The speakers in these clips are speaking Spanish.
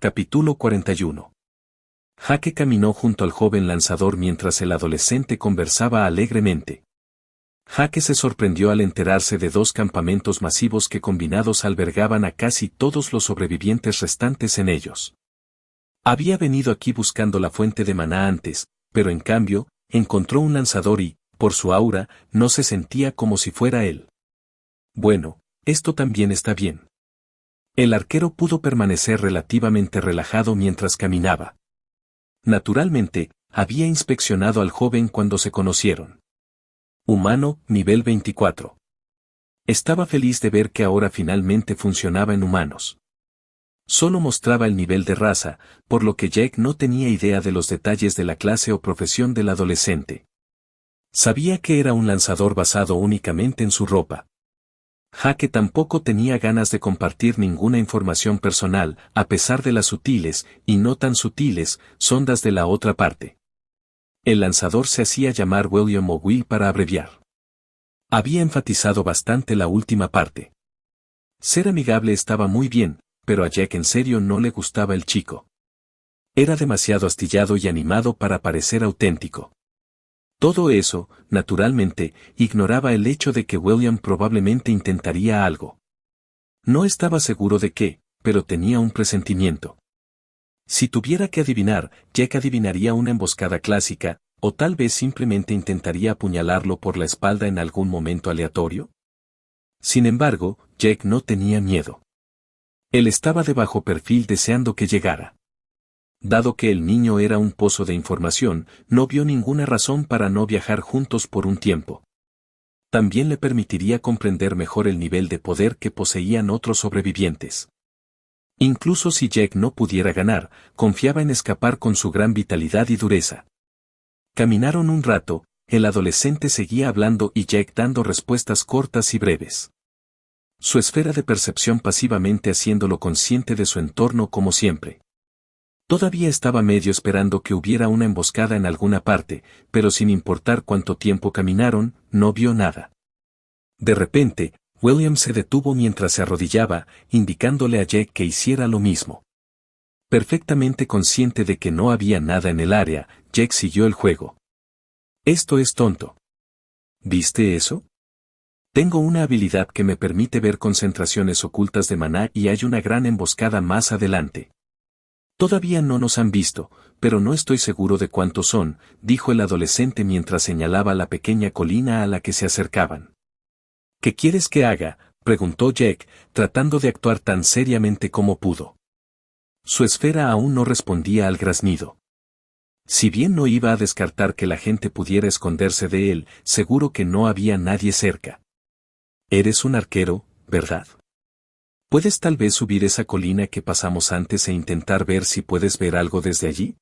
Capítulo 41. Jake caminó junto al joven lanzador mientras el adolescente conversaba alegremente. Jake se sorprendió al enterarse de dos campamentos masivos que combinados albergaban a casi todos los sobrevivientes restantes en ellos. Había venido aquí buscando la fuente de maná antes, pero en cambio, encontró un lanzador y, por su aura, no se sentía como si fuera él. Bueno, esto también está bien. El arquero pudo permanecer relativamente relajado mientras caminaba. Naturalmente, había inspeccionado al joven cuando se conocieron. Humano, nivel 24. Estaba feliz de ver que ahora finalmente funcionaba en humanos. Solo mostraba el nivel de raza, por lo que Jake no tenía idea de los detalles de la clase o profesión del adolescente. Sabía que era un lanzador basado únicamente en su ropa. Jake tampoco tenía ganas de compartir ninguna información personal, a pesar de las sutiles, y no tan sutiles, sondas de la otra parte. El lanzador se hacía llamar William o Will para abreviar. Había enfatizado bastante la última parte. Ser amigable estaba muy bien, pero a Jake en serio no le gustaba el chico. Era demasiado astillado y animado para parecer auténtico. Todo eso, naturalmente, ignoraba el hecho de que William probablemente intentaría algo. No estaba seguro de qué, pero tenía un presentimiento. Si tuviera que adivinar, Jake adivinaría una emboscada clásica, o tal vez simplemente intentaría apuñalarlo por la espalda en algún momento aleatorio. Sin embargo, Jake no tenía miedo. Él estaba de bajo perfil deseando que llegara. Dado que el niño era un pozo de información, no vio ninguna razón para no viajar juntos por un tiempo. También le permitiría comprender mejor el nivel de poder que poseían otros sobrevivientes. Incluso si Jake no pudiera ganar, confiaba en escapar con su gran vitalidad y dureza. Caminaron un rato, el adolescente seguía hablando y Jake dando respuestas cortas y breves. Su esfera de percepción pasivamente haciéndolo consciente de su entorno como siempre. Todavía estaba medio esperando que hubiera una emboscada en alguna parte, pero sin importar cuánto tiempo caminaron, no vio nada. De repente, William se detuvo mientras se arrodillaba, indicándole a Jake que hiciera lo mismo. Perfectamente consciente de que no había nada en el área, Jake siguió el juego. Esto es tonto. ¿Viste eso? Tengo una habilidad que me permite ver concentraciones ocultas de maná y hay una gran emboscada más adelante. Todavía no nos han visto, pero no estoy seguro de cuántos son, dijo el adolescente mientras señalaba la pequeña colina a la que se acercaban. ¿Qué quieres que haga?, preguntó Jake, tratando de actuar tan seriamente como pudo. Su esfera aún no respondía al graznido. Si bien no iba a descartar que la gente pudiera esconderse de él, seguro que no había nadie cerca. Eres un arquero, ¿verdad? ¿Puedes tal vez subir esa colina que pasamos antes e intentar ver si puedes ver algo desde allí?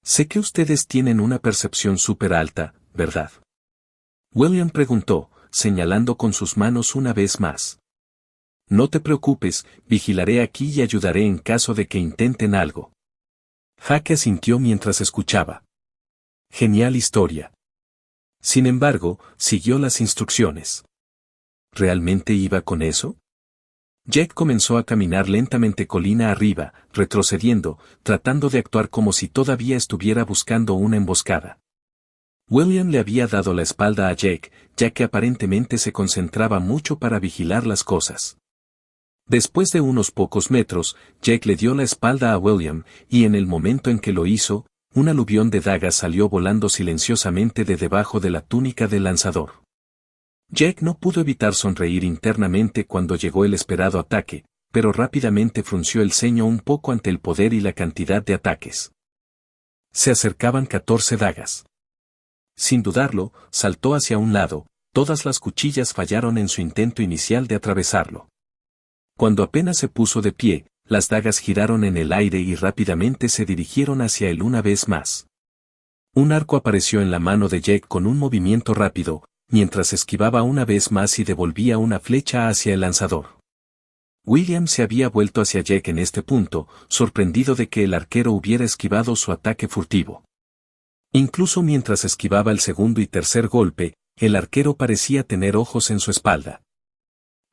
Sé que ustedes tienen una percepción súper alta, ¿verdad? William preguntó, señalando con sus manos una vez más. No te preocupes, vigilaré aquí y ayudaré en caso de que intenten algo. Jake asintió mientras escuchaba. Genial historia. Sin embargo, siguió las instrucciones. ¿Realmente iba con eso? Jake comenzó a caminar lentamente colina arriba, retrocediendo, tratando de actuar como si todavía estuviera buscando una emboscada. William le había dado la espalda a Jake, ya que aparentemente se concentraba mucho para vigilar las cosas. Después de unos pocos metros, Jake le dio la espalda a William, y en el momento en que lo hizo, un aluvión de dagas salió volando silenciosamente de debajo de la túnica del lanzador. Jake no pudo evitar sonreír internamente cuando llegó el esperado ataque, pero rápidamente frunció el ceño un poco ante el poder y la cantidad de ataques. Se acercaban 14 dagas. Sin dudarlo, saltó hacia un lado, todas las cuchillas fallaron en su intento inicial de atravesarlo. Cuando apenas se puso de pie, las dagas giraron en el aire y rápidamente se dirigieron hacia él una vez más. Un arco apareció en la mano de Jake con un movimiento rápido, mientras esquivaba una vez más y devolvía una flecha hacia el lanzador. William se había vuelto hacia Jake en este punto, sorprendido de que el arquero hubiera esquivado su ataque furtivo. Incluso mientras esquivaba el segundo y tercer golpe, el arquero parecía tener ojos en su espalda.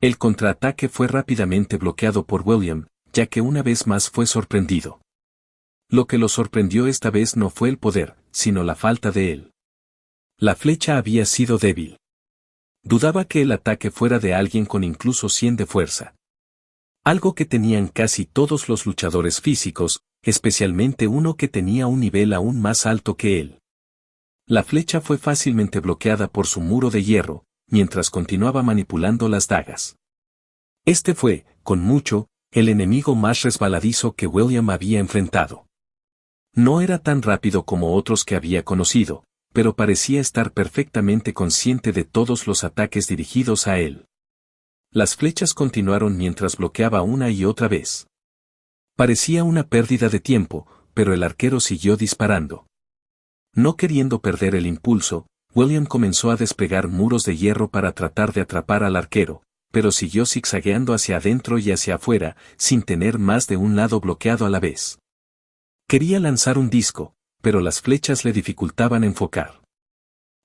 El contraataque fue rápidamente bloqueado por William, ya que una vez más fue sorprendido. Lo que lo sorprendió esta vez no fue el poder, sino la falta de él. La flecha había sido débil. Dudaba que el ataque fuera de alguien con incluso 100 de fuerza. Algo que tenían casi todos los luchadores físicos, especialmente uno que tenía un nivel aún más alto que él. La flecha fue fácilmente bloqueada por su muro de hierro, mientras continuaba manipulando las dagas. Este fue, con mucho, el enemigo más resbaladizo que William había enfrentado. No era tan rápido como otros que había conocido, pero parecía estar perfectamente consciente de todos los ataques dirigidos a él. Las flechas continuaron mientras bloqueaba una y otra vez. Parecía una pérdida de tiempo, pero el arquero siguió disparando. No queriendo perder el impulso, William comenzó a desplegar muros de hierro para tratar de atrapar al arquero, pero siguió zigzagueando hacia adentro y hacia afuera, sin tener más de un lado bloqueado a la vez. Quería lanzar un disco, pero las flechas le dificultaban enfocar.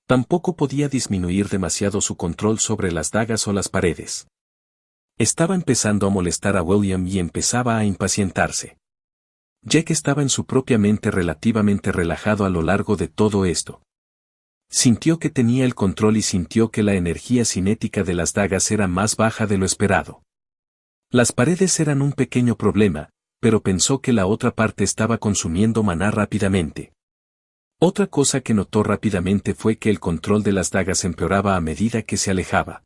Tampoco podía disminuir demasiado su control sobre las dagas o las paredes. Estaba empezando a molestar a William y empezaba a impacientarse. Jack estaba en su propia mente relativamente relajado a lo largo de todo esto. Sintió que tenía el control y sintió que la energía cinética de las dagas era más baja de lo esperado. Las paredes eran un pequeño problema, pero pensó que la otra parte estaba consumiendo maná rápidamente. Otra cosa que notó rápidamente fue que el control de las dagas empeoraba a medida que se alejaba.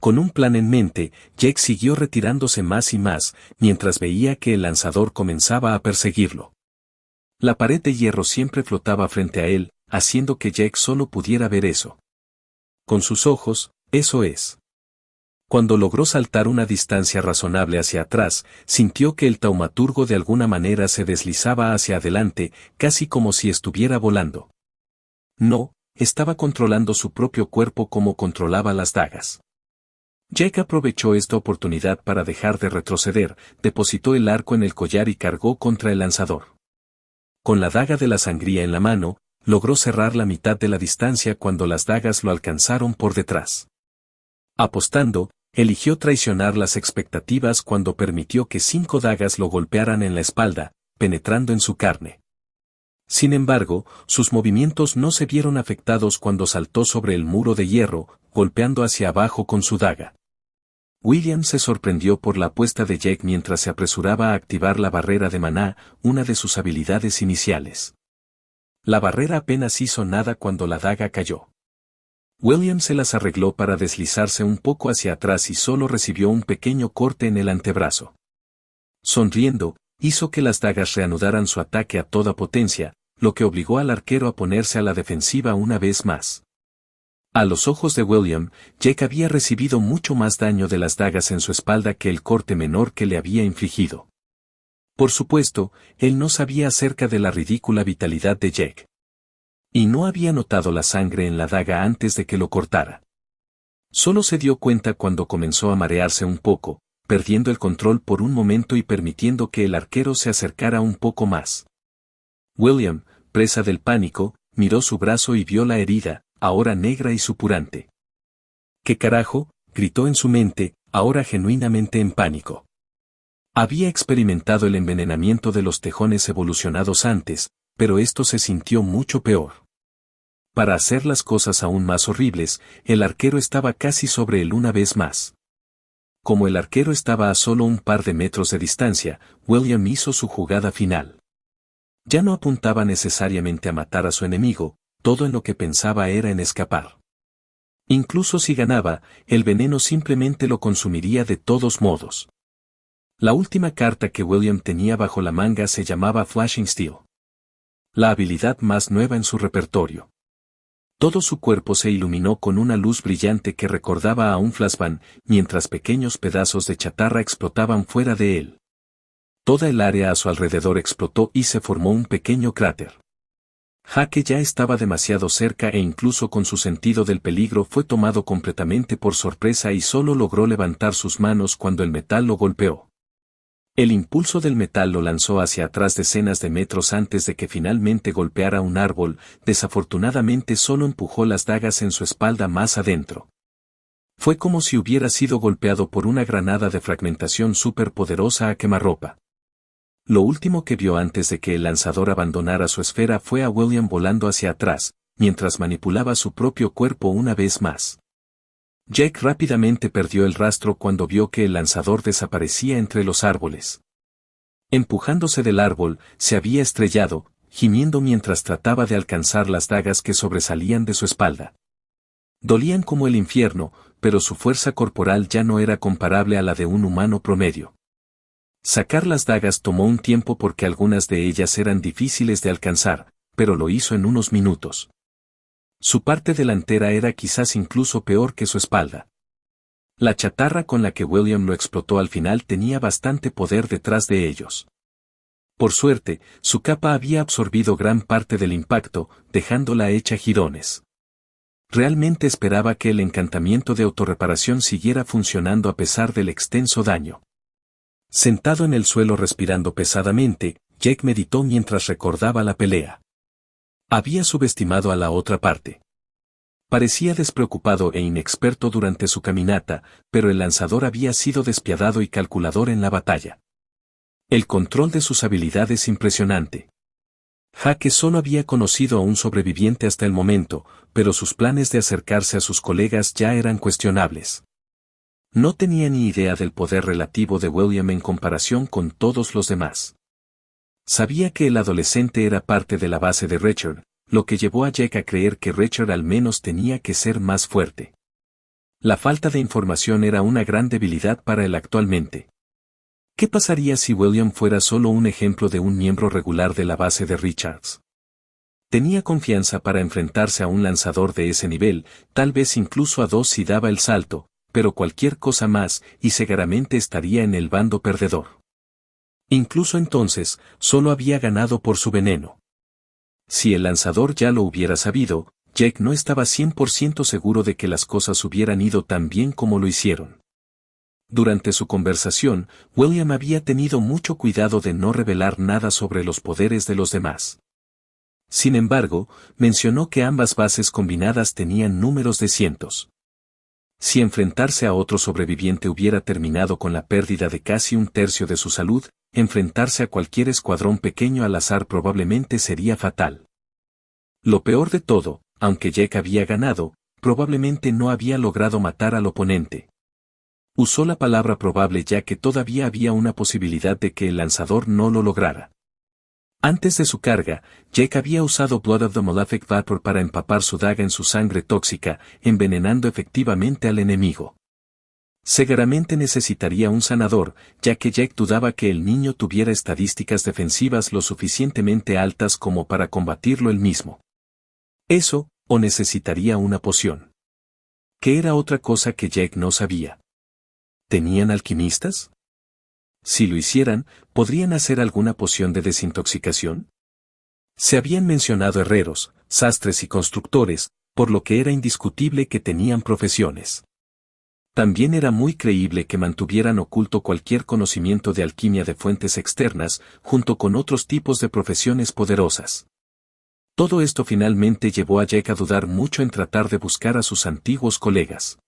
Con un plan en mente, Jack siguió retirándose más y más, mientras veía que el lanzador comenzaba a perseguirlo. La pared de hierro siempre flotaba frente a él, haciendo que Jack solo pudiera ver eso. Con sus ojos, eso es. Cuando logró saltar una distancia razonable hacia atrás, sintió que el taumaturgo de alguna manera se deslizaba hacia adelante, casi como si estuviera volando. No, estaba controlando su propio cuerpo como controlaba las dagas. Jack aprovechó esta oportunidad para dejar de retroceder, depositó el arco en el collar y cargó contra el lanzador. Con la daga de la sangría en la mano, logró cerrar la mitad de la distancia cuando las dagas lo alcanzaron por detrás. Apostando, eligió traicionar las expectativas cuando permitió que 5 dagas lo golpearan en la espalda, penetrando en su carne. Sin embargo, sus movimientos no se vieron afectados cuando saltó sobre el muro de hierro, golpeando hacia abajo con su daga. William se sorprendió por la apuesta de Jack mientras se apresuraba a activar la barrera de maná, una de sus habilidades iniciales. La barrera apenas hizo nada cuando la daga cayó. William se las arregló para deslizarse un poco hacia atrás y solo recibió un pequeño corte en el antebrazo. Sonriendo, hizo que las dagas reanudaran su ataque a toda potencia, lo que obligó al arquero a ponerse a la defensiva una vez más. A los ojos de William, Jack había recibido mucho más daño de las dagas en su espalda que el corte menor que le había infligido. Por supuesto, él no sabía acerca de la ridícula vitalidad de Jack. Y no había notado la sangre en la daga antes de que lo cortara. Solo se dio cuenta cuando comenzó a marearse un poco, perdiendo el control por un momento y permitiendo que el arquero se acercara un poco más. William, presa del pánico, miró su brazo y vio la herida, ahora negra y supurante. ¿Qué carajo?, gritó en su mente, ahora genuinamente en pánico. Había experimentado el envenenamiento de los tejones evolucionados antes, pero esto se sintió mucho peor. Para hacer las cosas aún más horribles, el arquero estaba casi sobre él una vez más. Como el arquero estaba a solo un par de metros de distancia, William hizo su jugada final. Ya no apuntaba necesariamente a matar a su enemigo, todo en lo que pensaba era en escapar. Incluso si ganaba, el veneno simplemente lo consumiría de todos modos. La última carta que William tenía bajo la manga se llamaba Flashing Steel. La habilidad más nueva en su repertorio. Todo su cuerpo se iluminó con una luz brillante que recordaba a un flashbang, mientras pequeños pedazos de chatarra explotaban fuera de él. Toda el área a su alrededor explotó y se formó un pequeño cráter. Jake ya estaba demasiado cerca e incluso con su sentido del peligro fue tomado completamente por sorpresa y solo logró levantar sus manos cuando el metal lo golpeó. El impulso del metal lo lanzó hacia atrás decenas de metros antes de que finalmente golpeara un árbol, desafortunadamente solo empujó las dagas en su espalda más adentro. Fue como si hubiera sido golpeado por una granada de fragmentación superpoderosa a quemarropa. Lo último que vio antes de que el lanzador abandonara su esfera fue a William volando hacia atrás, mientras manipulaba su propio cuerpo una vez más. Jake rápidamente perdió el rastro cuando vio que el lanzador desaparecía entre los árboles. Empujándose del árbol, se había estrellado, gimiendo mientras trataba de alcanzar las dagas que sobresalían de su espalda. Dolían como el infierno, pero su fuerza corporal ya no era comparable a la de un humano promedio. Sacar las dagas tomó un tiempo porque algunas de ellas eran difíciles de alcanzar, pero lo hizo en unos minutos. Su parte delantera era quizás incluso peor que su espalda. La chatarra con la que William lo explotó al final tenía bastante poder detrás de ellos. Por suerte, su capa había absorbido gran parte del impacto, dejándola hecha jirones. Realmente esperaba que el encantamiento de autorreparación siguiera funcionando a pesar del extenso daño. Sentado en el suelo respirando pesadamente, Jake meditó mientras recordaba la pelea. Había subestimado a la otra parte. Parecía despreocupado e inexperto durante su caminata, pero el lanzador había sido despiadado y calculador en la batalla. El control de sus habilidades es impresionante. Hake solo había conocido a un sobreviviente hasta el momento, pero sus planes de acercarse a sus colegas ya eran cuestionables. No tenía ni idea del poder relativo de William en comparación con todos los demás. Sabía que el adolescente era parte de la base de Richard, lo que llevó a Jake a creer que Richard al menos tenía que ser más fuerte. La falta de información era una gran debilidad para él actualmente. ¿Qué pasaría si William fuera solo un ejemplo de un miembro regular de la base de Richards? Tenía confianza para enfrentarse a un lanzador de ese nivel, tal vez incluso a dos si daba el salto, pero cualquier cosa más y seguramente estaría en el bando perdedor. Incluso entonces, solo había ganado por su veneno. Si el lanzador ya lo hubiera sabido, Jake no estaba 100% seguro de que las cosas hubieran ido tan bien como lo hicieron. Durante su conversación, William había tenido mucho cuidado de no revelar nada sobre los poderes de los demás. Sin embargo, mencionó que ambas bases combinadas tenían números de cientos. Si enfrentarse a otro sobreviviente hubiera terminado con la pérdida de casi un tercio de su salud, enfrentarse a cualquier escuadrón pequeño al azar probablemente sería fatal. Lo peor de todo, aunque Jake había ganado, probablemente no había logrado matar al oponente. Usó la palabra probable ya que todavía había una posibilidad de que el lanzador no lo lograra. Antes de su carga, Jake había usado Blood of the Malefic Vapor para empapar su daga en su sangre tóxica, envenenando efectivamente al enemigo. Seguramente necesitaría un sanador, ya que Jake dudaba que el niño tuviera estadísticas defensivas lo suficientemente altas como para combatirlo él mismo. Eso, o necesitaría una poción. ¿Qué era otra cosa que Jake no sabía? ¿Tenían alquimistas? Si lo hicieran, ¿podrían hacer alguna poción de desintoxicación? Se habían mencionado herreros, sastres y constructores, por lo que era indiscutible que tenían profesiones. También era muy creíble que mantuvieran oculto cualquier conocimiento de alquimia de fuentes externas, junto con otros tipos de profesiones poderosas. Todo esto finalmente llevó a Jake a dudar mucho en tratar de buscar a sus antiguos colegas.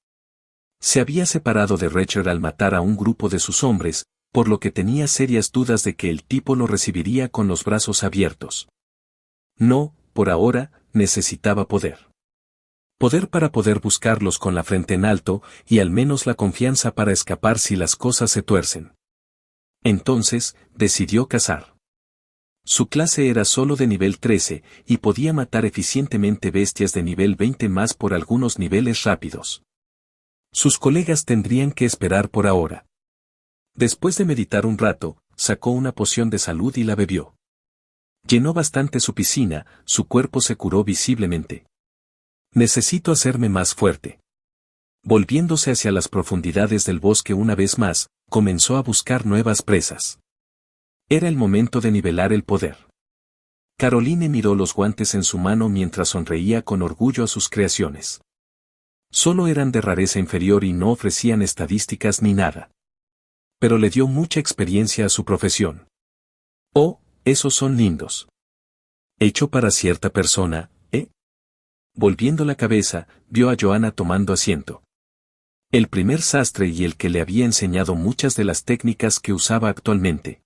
Se había separado de Richard al matar a un grupo de sus hombres, por lo que tenía serias dudas de que el tipo lo recibiría con los brazos abiertos. No, por ahora, necesitaba poder. Poder para poder buscarlos con la frente en alto, y al menos la confianza para escapar si las cosas se tuercen. Entonces, decidió cazar. Su clase era solo de nivel 13, y podía matar eficientemente bestias de nivel 20 más por algunos niveles rápidos. Sus colegas tendrían que esperar por ahora. Después de meditar un rato, sacó una poción de salud y la bebió. Llenó bastante su piscina, su cuerpo se curó visiblemente. Necesito hacerme más fuerte. Volviéndose hacia las profundidades del bosque una vez más, comenzó a buscar nuevas presas. Era el momento de nivelar el poder. Caroline miró los guantes en su mano mientras sonreía con orgullo a sus creaciones. Solo eran de rareza inferior y no ofrecían estadísticas ni nada. Pero le dio mucha experiencia a su profesión. Oh, esos son lindos. Hecho para cierta persona, ¿eh? Volviendo la cabeza, vio a Joanna tomando asiento. El primer sastre y el que le había enseñado muchas de las técnicas que usaba actualmente.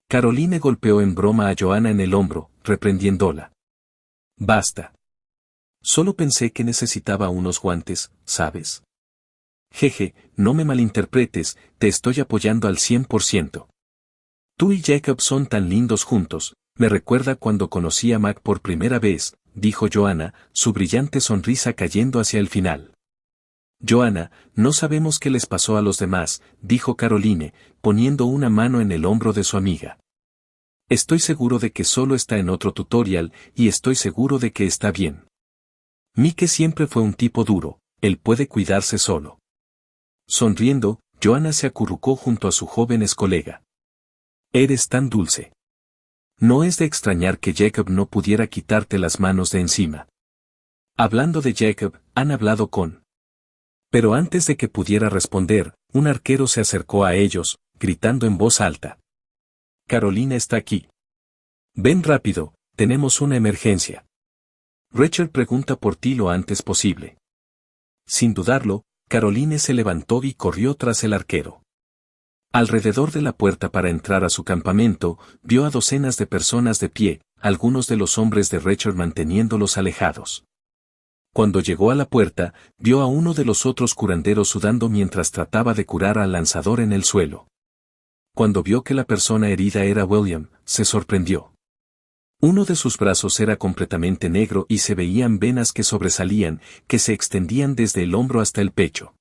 Caroline golpeó en broma a Joanna en el hombro, reprendiéndola. Basta. Solo pensé que necesitaba unos guantes, ¿sabes? Jeje, no me malinterpretes, te estoy apoyando al 100%. Tú y Jacob son tan lindos juntos, me recuerda cuando conocí a Mac por primera vez, dijo Joanna, su brillante sonrisa cayendo hacia el final. Joanna, no sabemos qué les pasó a los demás, dijo Caroline, poniendo una mano en el hombro de su amiga. Estoy seguro de que solo está en otro tutorial, y estoy seguro de que está bien. Mike siempre fue un tipo duro, él puede cuidarse solo. Sonriendo, Joanna se acurrucó junto a su joven colega. Eres tan dulce. No es de extrañar que Jacob no pudiera quitarte las manos de encima. Hablando de Jacob, han hablado con... Pero antes de que pudiera responder, un arquero se acercó a ellos, gritando en voz alta. Carolina está aquí. Ven rápido, tenemos una emergencia. Rachel pregunta por ti lo antes posible. Sin dudarlo, Caroline se levantó y corrió tras el arquero. Alrededor de la puerta para entrar a su campamento, vio a docenas de personas de pie, algunos de los hombres de Rachel manteniéndolos alejados. Cuando llegó a la puerta, vio a uno de los otros curanderos sudando mientras trataba de curar al lanzador en el suelo. Cuando vio que la persona herida era William, se sorprendió. Uno de sus brazos era completamente negro y se veían venas que sobresalían, que se extendían desde el hombro hasta el pecho.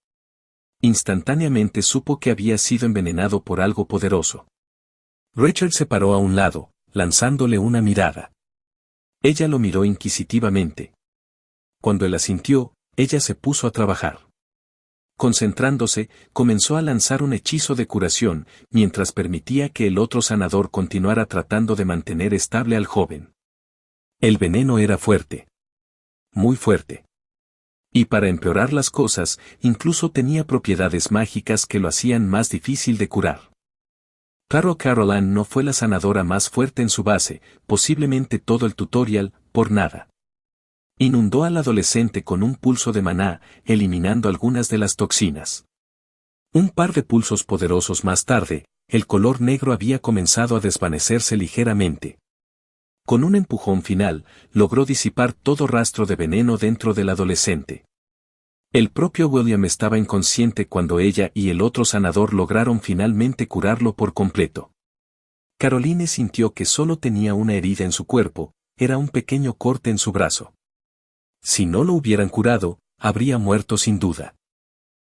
Instantáneamente supo que había sido envenenado por algo poderoso. Rachel se paró a un lado, lanzándole una mirada. Ella lo miró inquisitivamente. Cuando él asintió, ella se puso a trabajar. Concentrándose, comenzó a lanzar un hechizo de curación, mientras permitía que el otro sanador continuara tratando de mantener estable al joven. El veneno era fuerte. Muy fuerte. Y para empeorar las cosas, incluso tenía propiedades mágicas que lo hacían más difícil de curar. Claro, Caroline no fue la sanadora más fuerte en su base, posiblemente todo el tutorial, por nada. Inundó al adolescente con un pulso de maná, eliminando algunas de las toxinas. Un par de pulsos poderosos más tarde, el color negro había comenzado a desvanecerse ligeramente. Con un empujón final, logró disipar todo rastro de veneno dentro del adolescente. El propio William estaba inconsciente cuando ella y el otro sanador lograron finalmente curarlo por completo. Caroline sintió que solo tenía una herida en su cuerpo, era un pequeño corte en su brazo. Si no lo hubieran curado, habría muerto sin duda.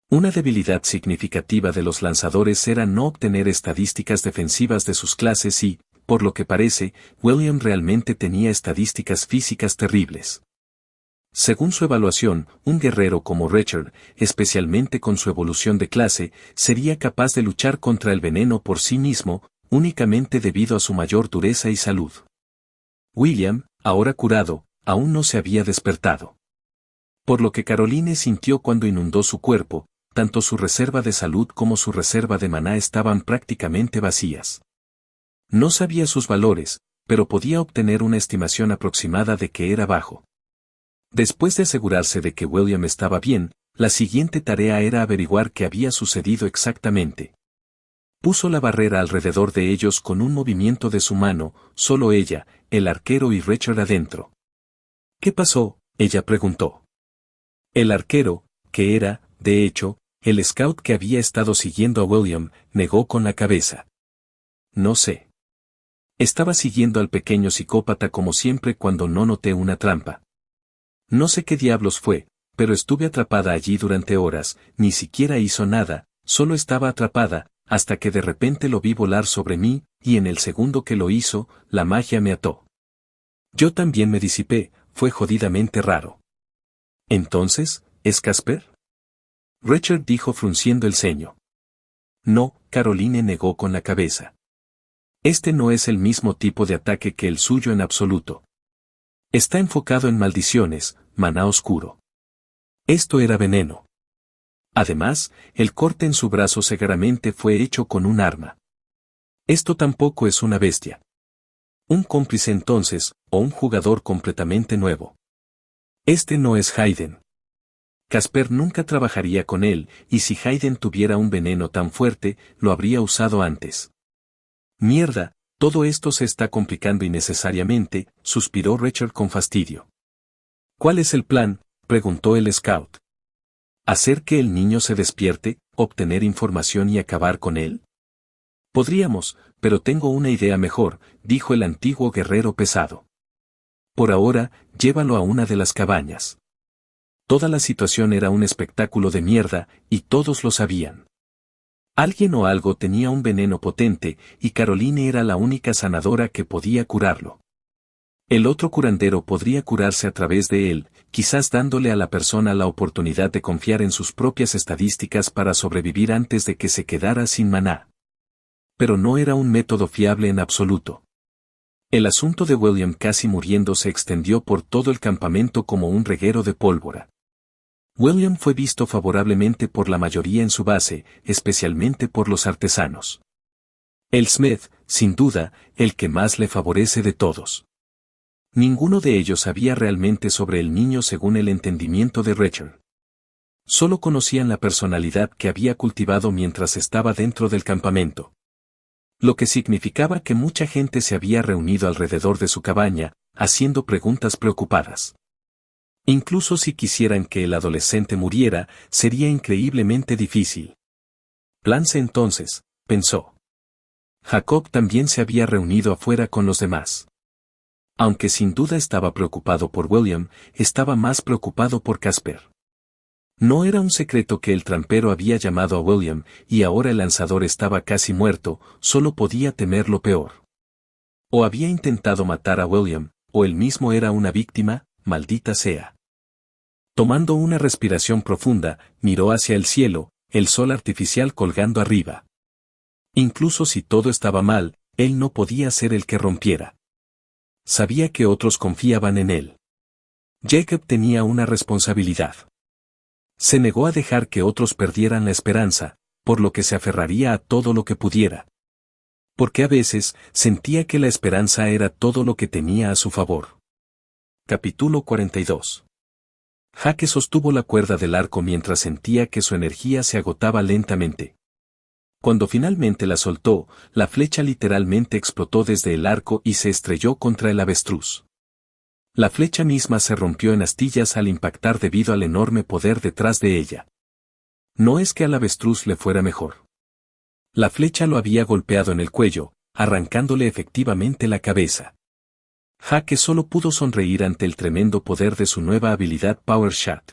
Una debilidad significativa de los lanzadores era no obtener estadísticas defensivas de sus clases y, por lo que parece, William realmente tenía estadísticas físicas terribles. Según su evaluación, un guerrero como Rachel, especialmente con su evolución de clase, sería capaz de luchar contra el veneno por sí mismo, únicamente debido a su mayor dureza y salud. William, ahora curado, aún no se había despertado. Por lo que Caroline sintió cuando inundó su cuerpo, tanto su reserva de salud como su reserva de maná estaban prácticamente vacías. No sabía sus valores, pero podía obtener una estimación aproximada de que era bajo. Después de asegurarse de que William estaba bien, la siguiente tarea era averiguar qué había sucedido exactamente. Puso la barrera alrededor de ellos con un movimiento de su mano, solo ella, el arquero y Rachel adentro. ¿Qué pasó?, ella preguntó. El arquero, que era, de hecho, el scout que había estado siguiendo a William, negó con la cabeza. No sé. Estaba siguiendo al pequeño psicópata como siempre cuando no noté una trampa. No sé qué diablos fue, pero estuve atrapada allí durante horas, ni siquiera hizo nada, solo estaba atrapada, hasta que de repente lo vi volar sobre mí, y en el segundo que lo hizo, la magia me ató. Yo también me disipé, fue jodidamente raro. ¿Entonces, es Casper? Rachel dijo frunciendo el ceño. No, Caroline negó con la cabeza. Este no es el mismo tipo de ataque que el suyo en absoluto. Está enfocado en maldiciones, maná oscuro. Esto era veneno. Además, el corte en su brazo seguramente fue hecho con un arma. Esto tampoco es una bestia. Un cómplice entonces, o un jugador completamente nuevo. Este no es Hayden. Casper nunca trabajaría con él, y si Hayden tuviera un veneno tan fuerte, lo habría usado antes. Mierda, todo esto se está complicando innecesariamente, suspiró Richard con fastidio. ¿Cuál es el plan?, preguntó el scout. ¿Hacer que el niño se despierte, obtener información y acabar con él? Podríamos, pero tengo una idea mejor, dijo el antiguo guerrero pesado. Por ahora, llévalo a una de las cabañas. Toda la situación era un espectáculo de mierda, y todos lo sabían. Alguien o algo tenía un veneno potente, y Caroline era la única sanadora que podía curarlo. El otro curandero podría curarse a través de él, quizás dándole a la persona la oportunidad de confiar en sus propias estadísticas para sobrevivir antes de que se quedara sin maná. Pero no era un método fiable en absoluto. El asunto de William casi muriendo se extendió por todo el campamento como un reguero de pólvora. William fue visto favorablemente por la mayoría en su base, especialmente por los artesanos. El Smith, sin duda, el que más le favorece de todos. Ninguno de ellos sabía realmente sobre el niño según el entendimiento de Richard. Solo conocían la personalidad que había cultivado mientras estaba dentro del campamento. Lo que significaba que mucha gente se había reunido alrededor de su cabaña, haciendo preguntas preocupadas. Incluso si quisieran que el adolescente muriera, sería increíblemente difícil. Plan C entonces, pensó. Jacob también se había reunido afuera con los demás. Aunque sin duda estaba preocupado por William, estaba más preocupado por Casper. No era un secreto que el trampero había llamado a William, y ahora el lanzador estaba casi muerto, solo podía temer lo peor. O había intentado matar a William, o él mismo era una víctima, maldita sea. Tomando una respiración profunda, miró hacia el cielo, el sol artificial colgando arriba. Incluso si todo estaba mal, él no podía ser el que rompiera. Sabía que otros confiaban en él. Jacob tenía una responsabilidad. Se negó a dejar que otros perdieran la esperanza, por lo que se aferraría a todo lo que pudiera. Porque a veces, sentía que la esperanza era todo lo que tenía a su favor. Capítulo 42. Jake sostuvo la cuerda del arco mientras sentía que su energía se agotaba lentamente. Cuando finalmente la soltó, la flecha literalmente explotó desde el arco y se estrelló contra el avestruz. La flecha misma se rompió en astillas al impactar debido al enorme poder detrás de ella. No es que al avestruz le fuera mejor. La flecha lo había golpeado en el cuello, arrancándole efectivamente la cabeza. Jake solo pudo sonreír ante el tremendo poder de su nueva habilidad Power Shot.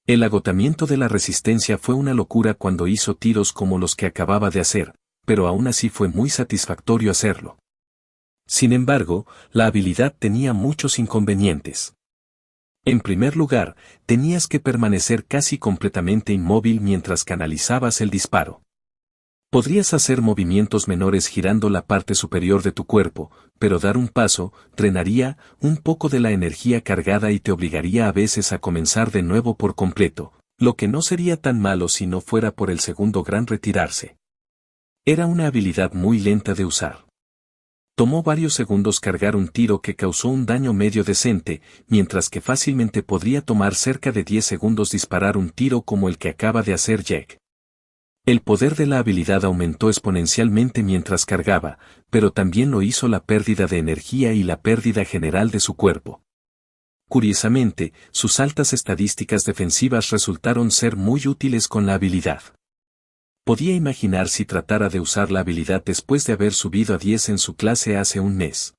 El agotamiento de la resistencia fue una locura cuando hizo tiros como los que acababa de hacer, pero aún así fue muy satisfactorio hacerlo. Sin embargo, la habilidad tenía muchos inconvenientes. En primer lugar, tenías que permanecer casi completamente inmóvil mientras canalizabas el disparo. Podrías hacer movimientos menores girando la parte superior de tu cuerpo, pero dar un paso, drenaría un poco de la energía cargada y te obligaría a veces a comenzar de nuevo por completo, lo que no sería tan malo si no fuera por el segundo gran retirarse. Era una habilidad muy lenta de usar. Tomó varios segundos cargar un tiro que causó un daño medio decente, mientras que fácilmente podría tomar cerca de 10 segundos disparar un tiro como el que acaba de hacer Jack. El poder de la habilidad aumentó exponencialmente mientras cargaba, pero también lo hizo la pérdida de energía y la pérdida general de su cuerpo. Curiosamente, sus altas estadísticas defensivas resultaron ser muy útiles con la habilidad. Podía imaginar si tratara de usar la habilidad después de haber subido a 10 en su clase hace un mes.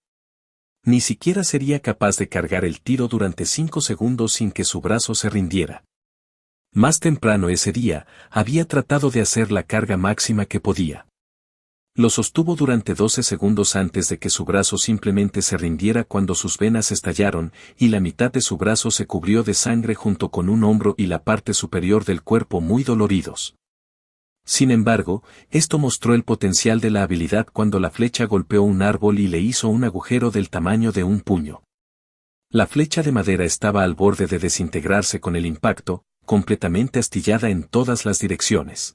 Ni siquiera sería capaz de cargar el tiro durante 5 segundos sin que su brazo se rindiera. Más temprano ese día, había tratado de hacer la carga máxima que podía. Lo sostuvo durante 12 segundos antes de que su brazo simplemente se rindiera cuando sus venas estallaron, y la mitad de su brazo se cubrió de sangre junto con un hombro y la parte superior del cuerpo muy doloridos. Sin embargo, esto mostró el potencial de la habilidad cuando la flecha golpeó un árbol y le hizo un agujero del tamaño de un puño. La flecha de madera estaba al borde de desintegrarse con el impacto, completamente astillada en todas las direcciones.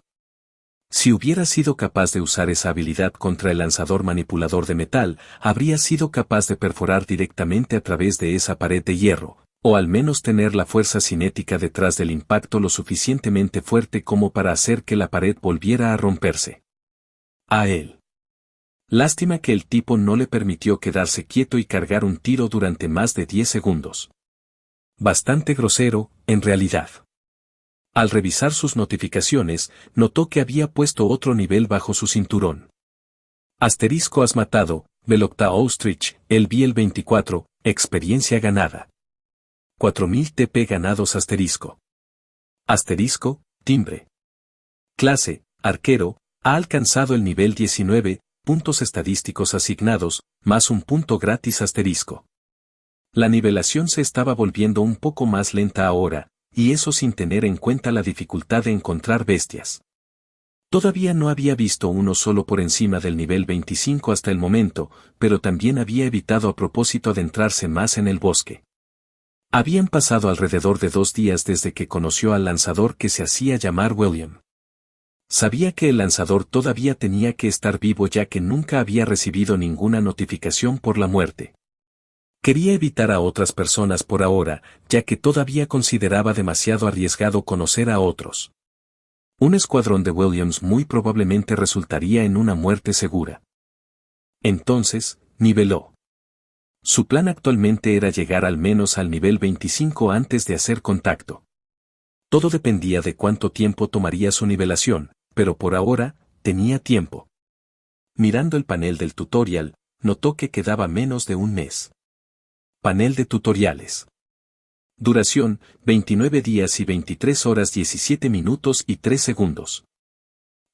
Si hubiera sido capaz de usar esa habilidad contra el lanzador manipulador de metal, habría sido capaz de perforar directamente a través de esa pared de hierro, O al menos tener la fuerza cinética detrás del impacto lo suficientemente fuerte como para hacer que la pared volviera a romperse. A él. Lástima que el tipo no le permitió quedarse quieto y cargar un tiro durante más de 10 segundos. Bastante grosero, en realidad. Al revisar sus notificaciones, notó que había puesto otro nivel bajo su cinturón. Asterisco has matado, Velocta Ostrich, el Biel 24, experiencia ganada. 4000 TP ganados asterisco. Asterisco, timbre. Clase, arquero, ha alcanzado el nivel 19, puntos estadísticos asignados, más un punto gratis asterisco. La nivelación se estaba volviendo un poco más lenta ahora, y eso sin tener en cuenta la dificultad de encontrar bestias. Todavía no había visto uno solo por encima del nivel 25 hasta el momento, pero también había evitado a propósito adentrarse más en el bosque. Habían pasado alrededor de 2 días desde que conoció al lanzador que se hacía llamar William. Sabía que el lanzador todavía tenía que estar vivo ya que nunca había recibido ninguna notificación por la muerte. Quería evitar a otras personas por ahora, ya que todavía consideraba demasiado arriesgado conocer a otros. Un escuadrón de Williams muy probablemente resultaría en una muerte segura. Entonces, niveló. Su plan actualmente era llegar al menos al nivel 25 antes de hacer contacto. Todo dependía de cuánto tiempo tomaría su nivelación, pero por ahora, tenía tiempo. Mirando el panel del tutorial, notó que quedaba menos de un mes. Panel de tutoriales. Duración, 29 días y 23 horas 17 minutos y 3 segundos.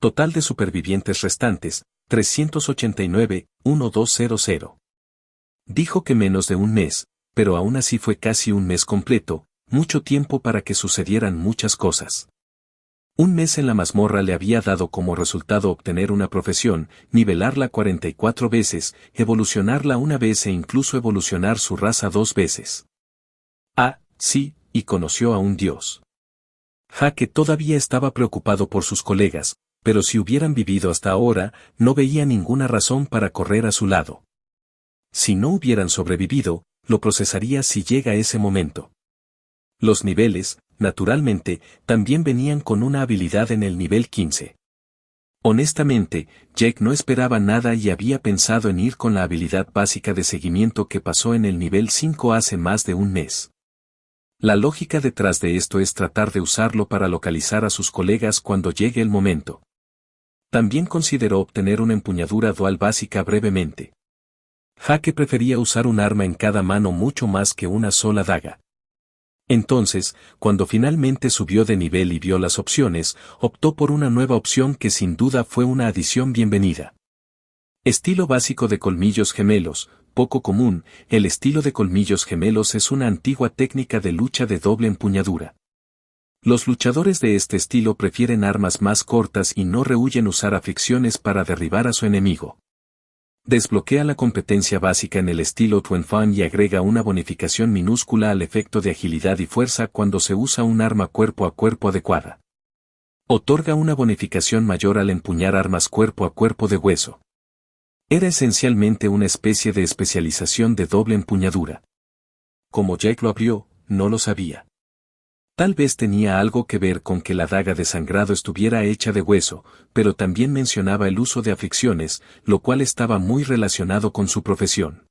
Total de supervivientes restantes, 389, 1200. Dijo que menos de un mes, pero aún así fue casi un mes completo, mucho tiempo para que sucedieran muchas cosas. Un mes en la mazmorra le había dado como resultado obtener una profesión, nivelarla 44 veces, evolucionarla una vez e incluso evolucionar su raza 2 veces. Ah, sí, y conoció a un dios. Hake todavía estaba preocupado por sus colegas, pero si hubieran vivido hasta ahora, no veía ninguna razón para correr a su lado. Si no hubieran sobrevivido, lo procesaría si llega ese momento. Los niveles, naturalmente, también venían con una habilidad en el nivel 15. Honestamente, Jake no esperaba nada y había pensado en ir con la habilidad básica de seguimiento que pasó en el nivel 5 hace más de un mes. La lógica detrás de esto es tratar de usarlo para localizar a sus colegas cuando llegue el momento. También consideró obtener una empuñadura dual básica brevemente. Hake prefería usar un arma en cada mano mucho más que una sola daga. Entonces, cuando finalmente subió de nivel y vio las opciones, optó por una nueva opción que sin duda fue una adición bienvenida. Estilo básico de colmillos gemelos, poco común, el estilo de colmillos gemelos es una antigua técnica de lucha de doble empuñadura. Los luchadores de este estilo prefieren armas más cortas y no rehúyen usar aflicciones para derribar a su enemigo. Desbloquea la competencia básica en el estilo Twin Fan y agrega una bonificación minúscula al efecto de agilidad y fuerza cuando se usa un arma cuerpo a cuerpo adecuada. Otorga una bonificación mayor al empuñar armas cuerpo a cuerpo de hueso. Era esencialmente una especie de especialización de doble empuñadura. Como Jake lo abrió, no lo sabía. Tal vez tenía algo que ver con que la daga de sangrado estuviera hecha de hueso, pero también mencionaba el uso de aflicciones, lo cual estaba muy relacionado con su profesión.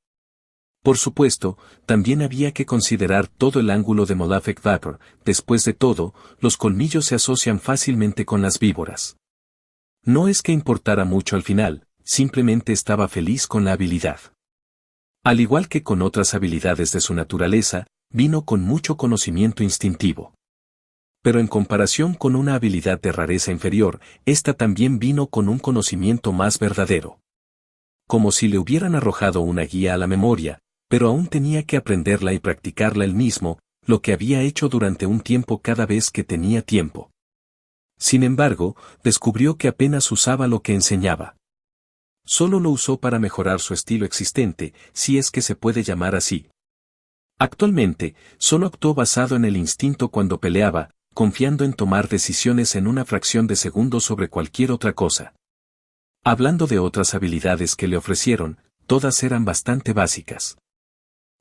Por supuesto, también había que considerar todo el ángulo de Malefic Vapor, después de todo, los colmillos se asocian fácilmente con las víboras. No es que importara mucho al final, simplemente estaba feliz con la habilidad. Al igual que con otras habilidades de su naturaleza, vino con mucho conocimiento instintivo. Pero en comparación con una habilidad de rareza inferior, esta también vino con un conocimiento más verdadero. Como si le hubieran arrojado una guía a la memoria, pero aún tenía que aprenderla y practicarla él mismo, lo que había hecho durante un tiempo cada vez que tenía tiempo. Sin embargo, descubrió que apenas usaba lo que enseñaba. Solo lo usó para mejorar su estilo existente, si es que se puede llamar así. Actualmente, solo actuó basado en el instinto cuando peleaba, confiando en tomar decisiones en una fracción de segundo sobre cualquier otra cosa. Hablando de otras habilidades que le ofrecieron, todas eran bastante básicas.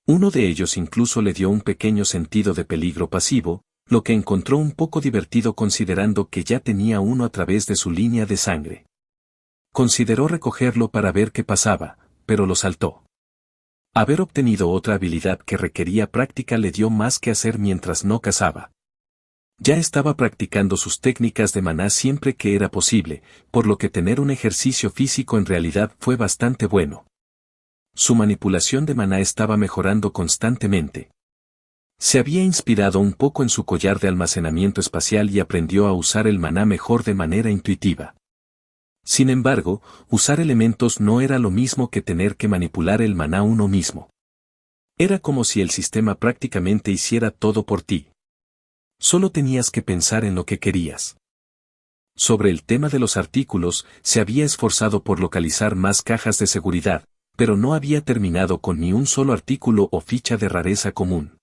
Uno de ellos incluso le dio un pequeño sentido de peligro pasivo, lo que encontró un poco divertido considerando que ya tenía uno a través de su línea de sangre. Consideró recogerlo para ver qué pasaba, pero lo saltó. Haber obtenido otra habilidad que requería práctica le dio más que hacer mientras no cazaba. Ya estaba practicando sus técnicas de maná siempre que era posible, por lo que tener un ejercicio físico en realidad fue bastante bueno. Su manipulación de maná estaba mejorando constantemente. Se había inspirado un poco en su collar de almacenamiento espacial y aprendió a usar el maná mejor de manera intuitiva. Sin embargo, usar elementos no era lo mismo que tener que manipular el maná uno mismo. Era como si el sistema prácticamente hiciera todo por ti. Solo tenías que pensar en lo que querías. Sobre el tema de los artículos, se había esforzado por localizar más cajas de seguridad, pero no había terminado con ni un solo artículo o ficha de rareza común.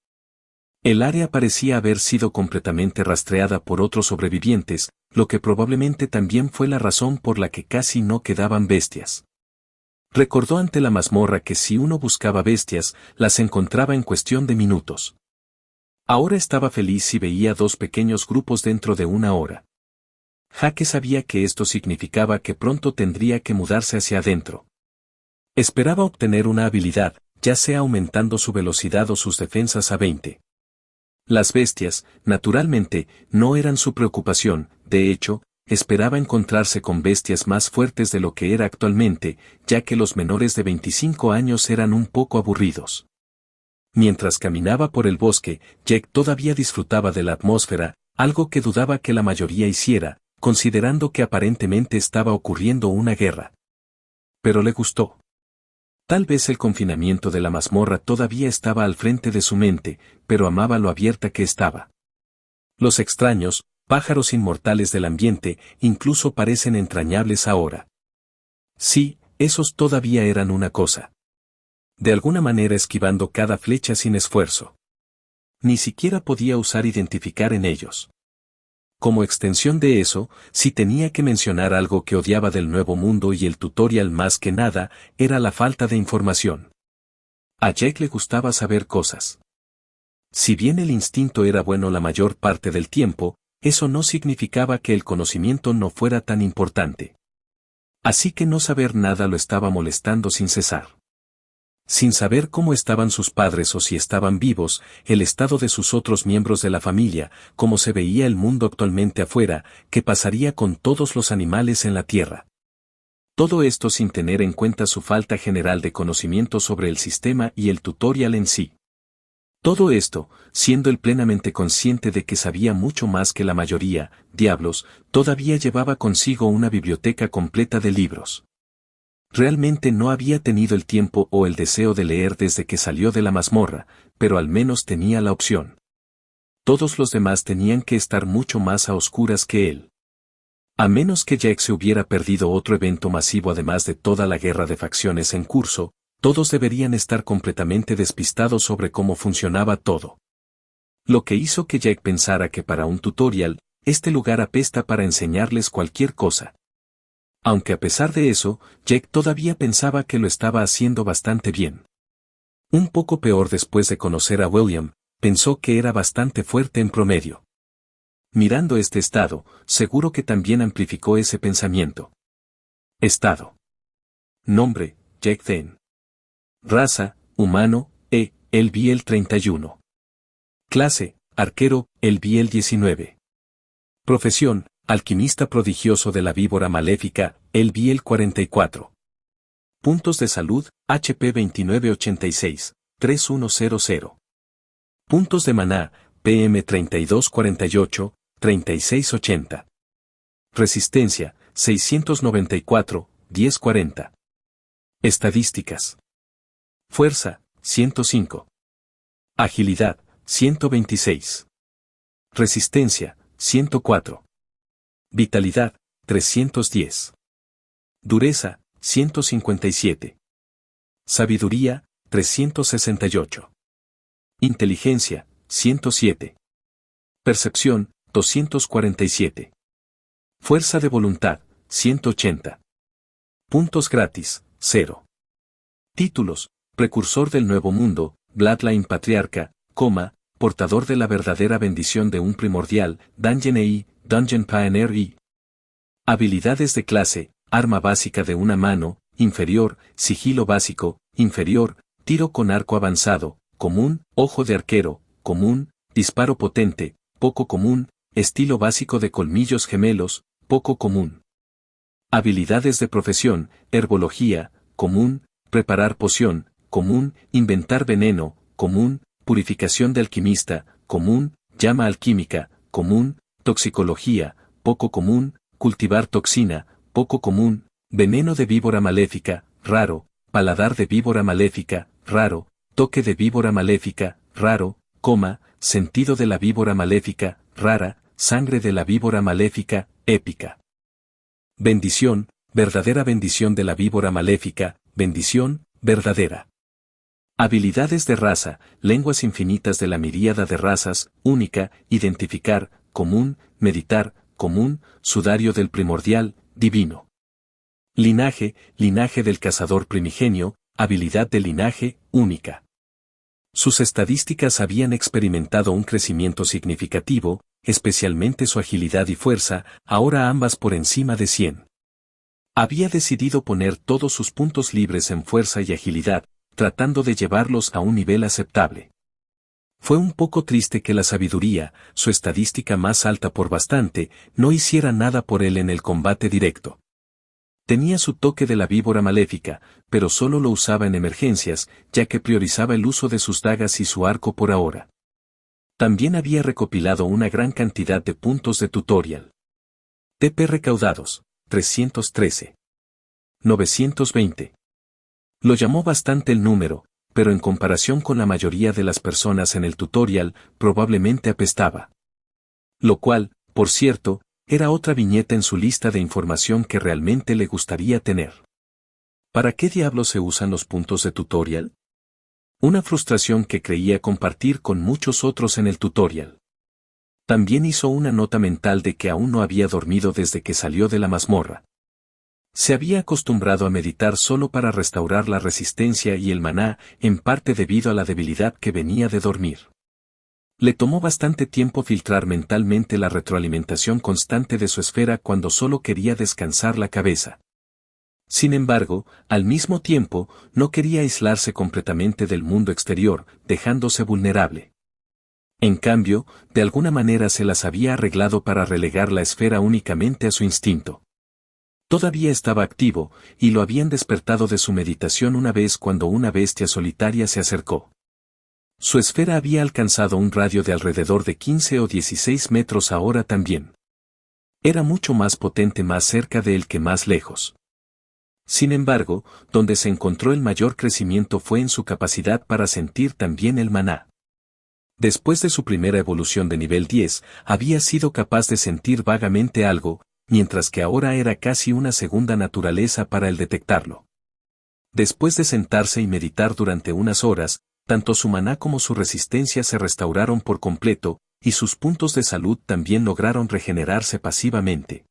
El área parecía haber sido completamente rastreada por otros sobrevivientes, lo que probablemente también fue la razón por la que casi no quedaban bestias. Recordó ante la mazmorra que si uno buscaba bestias, las encontraba en cuestión de minutos. Ahora estaba feliz si veía dos pequeños grupos dentro de una hora. Jake sabía que esto significaba que pronto tendría que mudarse hacia adentro. Esperaba obtener una habilidad, ya sea aumentando su velocidad o sus defensas a 20. Las bestias, naturalmente, no eran su preocupación, de hecho, esperaba encontrarse con bestias más fuertes de lo que era actualmente, ya que los menores de 25 años eran un poco aburridos. Mientras caminaba por el bosque, Jack todavía disfrutaba de la atmósfera, algo que dudaba que la mayoría hiciera, considerando que aparentemente estaba ocurriendo una guerra. Pero le gustó. Tal vez el confinamiento de la mazmorra todavía estaba al frente de su mente, pero amaba lo abierta que estaba. Los extraños, pájaros inmortales del ambiente, incluso parecen entrañables ahora. Sí, esos todavía eran una cosa. De alguna manera esquivando cada flecha sin esfuerzo. Ni siquiera podía usar identificar en ellos. Como extensión de eso, si tenía que mencionar algo que odiaba del nuevo mundo y el tutorial más que nada, era la falta de información. A Jack le gustaba saber cosas. Si bien el instinto era bueno la mayor parte del tiempo, eso no significaba que el conocimiento no fuera tan importante. Así que no saber nada lo estaba molestando sin cesar. Sin saber cómo estaban sus padres o si estaban vivos, el estado de sus otros miembros de la familia, cómo se veía el mundo actualmente afuera, qué pasaría con todos los animales en la tierra. Todo esto sin tener en cuenta su falta general de conocimiento sobre el sistema y el tutorial en sí. Todo esto, siendo él plenamente consciente de que sabía mucho más que la mayoría, diablos, todavía llevaba consigo una biblioteca completa de libros. Realmente no había tenido el tiempo o el deseo de leer desde que salió de la mazmorra, pero al menos tenía la opción. Todos los demás tenían que estar mucho más a oscuras que él. A menos que Jack se hubiera perdido otro evento masivo además de toda la guerra de facciones en curso, todos deberían estar completamente despistados sobre cómo funcionaba todo. Lo que hizo que Jack pensara que para un tutorial, este lugar apesta para enseñarles cualquier cosa. Aunque a pesar de eso, Jack todavía pensaba que lo estaba haciendo bastante bien. Un poco peor después de conocer a William, pensó que era bastante fuerte en promedio. Mirando este estado, seguro que también amplificó ese pensamiento. Estado. Nombre, Jack Thane. Raza, humano, el Biel 31. Clase, arquero, el Biel 19. Profesión, alquimista prodigioso de la víbora maléfica, el Biel 44. Puntos de salud, HP 2986, 3100. Puntos de maná, PM 3248, 3680. Resistencia, 694, 1040. Estadísticas. Fuerza, 105. Agilidad, 126. Resistencia, 104. Vitalidad, 310. Dureza, 157. Sabiduría, 368. Inteligencia, 107. Percepción, 247. Fuerza de voluntad, 180. Puntos gratis, 0. Títulos, Precursor del Nuevo Mundo, Bloodline Patriarca, portador de la verdadera bendición de un primordial, Dungeon Pioneer y habilidades de clase, arma básica de una mano, inferior, sigilo básico, inferior, tiro con arco avanzado, común, ojo de arquero, común, disparo potente, poco común, estilo básico de colmillos gemelos, poco común. Habilidades de profesión, herbología, común, preparar poción, común, inventar veneno, común, purificación de alquimista, común, llama alquímica, común, toxicología, poco común, cultivar toxina, poco común, veneno de víbora maléfica, raro, paladar de víbora maléfica, raro, toque de víbora maléfica, raro, sentido de la víbora maléfica, rara, sangre de la víbora maléfica, épica. Bendición, verdadera bendición de la víbora maléfica, bendición, verdadera. Habilidades de raza, lenguas infinitas de la miríada de razas, única, identificar, común, meditar, común, sudario del primordial, divino. Linaje, linaje del cazador primigenio, habilidad de linaje, única. Sus estadísticas habían experimentado un crecimiento significativo, especialmente su agilidad y fuerza, ahora ambas por encima de 100. Había decidido poner todos sus puntos libres en fuerza y agilidad, tratando de llevarlos a un nivel aceptable. Fue un poco triste que la sabiduría, su estadística más alta por bastante, no hiciera nada por él en el combate directo. Tenía su toque de la víbora maléfica, pero solo lo usaba en emergencias, ya que priorizaba el uso de sus dagas y su arco por ahora. También había recopilado una gran cantidad de puntos de tutorial. TP recaudados, 313. 920. Lo llamó bastante el número, pero en comparación con la mayoría de las personas en el tutorial, probablemente apestaba. Lo cual, por cierto, era otra viñeta en su lista de información que realmente le gustaría tener. ¿Para qué diablos se usan los puntos de tutorial? Una frustración que creía compartir con muchos otros en el tutorial. También hizo una nota mental de que aún no había dormido desde que salió de la mazmorra. Se había acostumbrado a meditar solo para restaurar la resistencia y el maná, en parte debido a la debilidad que venía de dormir. Le tomó bastante tiempo filtrar mentalmente la retroalimentación constante de su esfera cuando solo quería descansar la cabeza. Sin embargo, al mismo tiempo, no quería aislarse completamente del mundo exterior, dejándose vulnerable. En cambio, de alguna manera se las había arreglado para relegar la esfera únicamente a su instinto. Todavía estaba activo, y lo habían despertado de su meditación una vez cuando una bestia solitaria se acercó. Su esfera había alcanzado un radio de alrededor de 15 o 16 metros ahora también. Era mucho más potente más cerca de él que más lejos. Sin embargo, donde se encontró el mayor crecimiento fue en su capacidad para sentir también el maná. Después de su primera evolución de nivel 10, había sido capaz de sentir vagamente algo, mientras que ahora era casi una segunda naturaleza para él detectarlo. Después de sentarse y meditar durante unas horas, tanto su maná como su resistencia se restauraron por completo, y sus puntos de salud también lograron regenerarse pasivamente.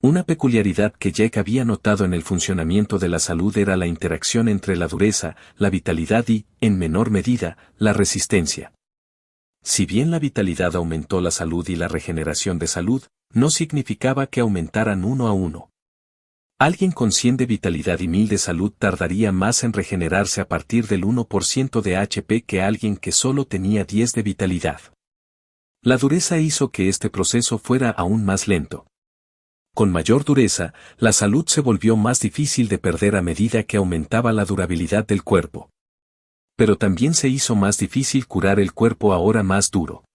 Una peculiaridad que Jack había notado en el funcionamiento de la salud era la interacción entre la dureza, la vitalidad y, en menor medida, la resistencia. Si bien la vitalidad aumentó la salud y la regeneración de salud, no significaba que aumentaran uno a uno. Alguien con 100 de vitalidad y 1000 de salud tardaría más en regenerarse a partir del 1% de HP que alguien que solo tenía 10 de vitalidad. La dureza hizo que este proceso fuera aún más lento. Con mayor dureza, la salud se volvió más difícil de perder a medida que aumentaba la durabilidad del cuerpo. Pero también se hizo más difícil curar el cuerpo ahora más duro.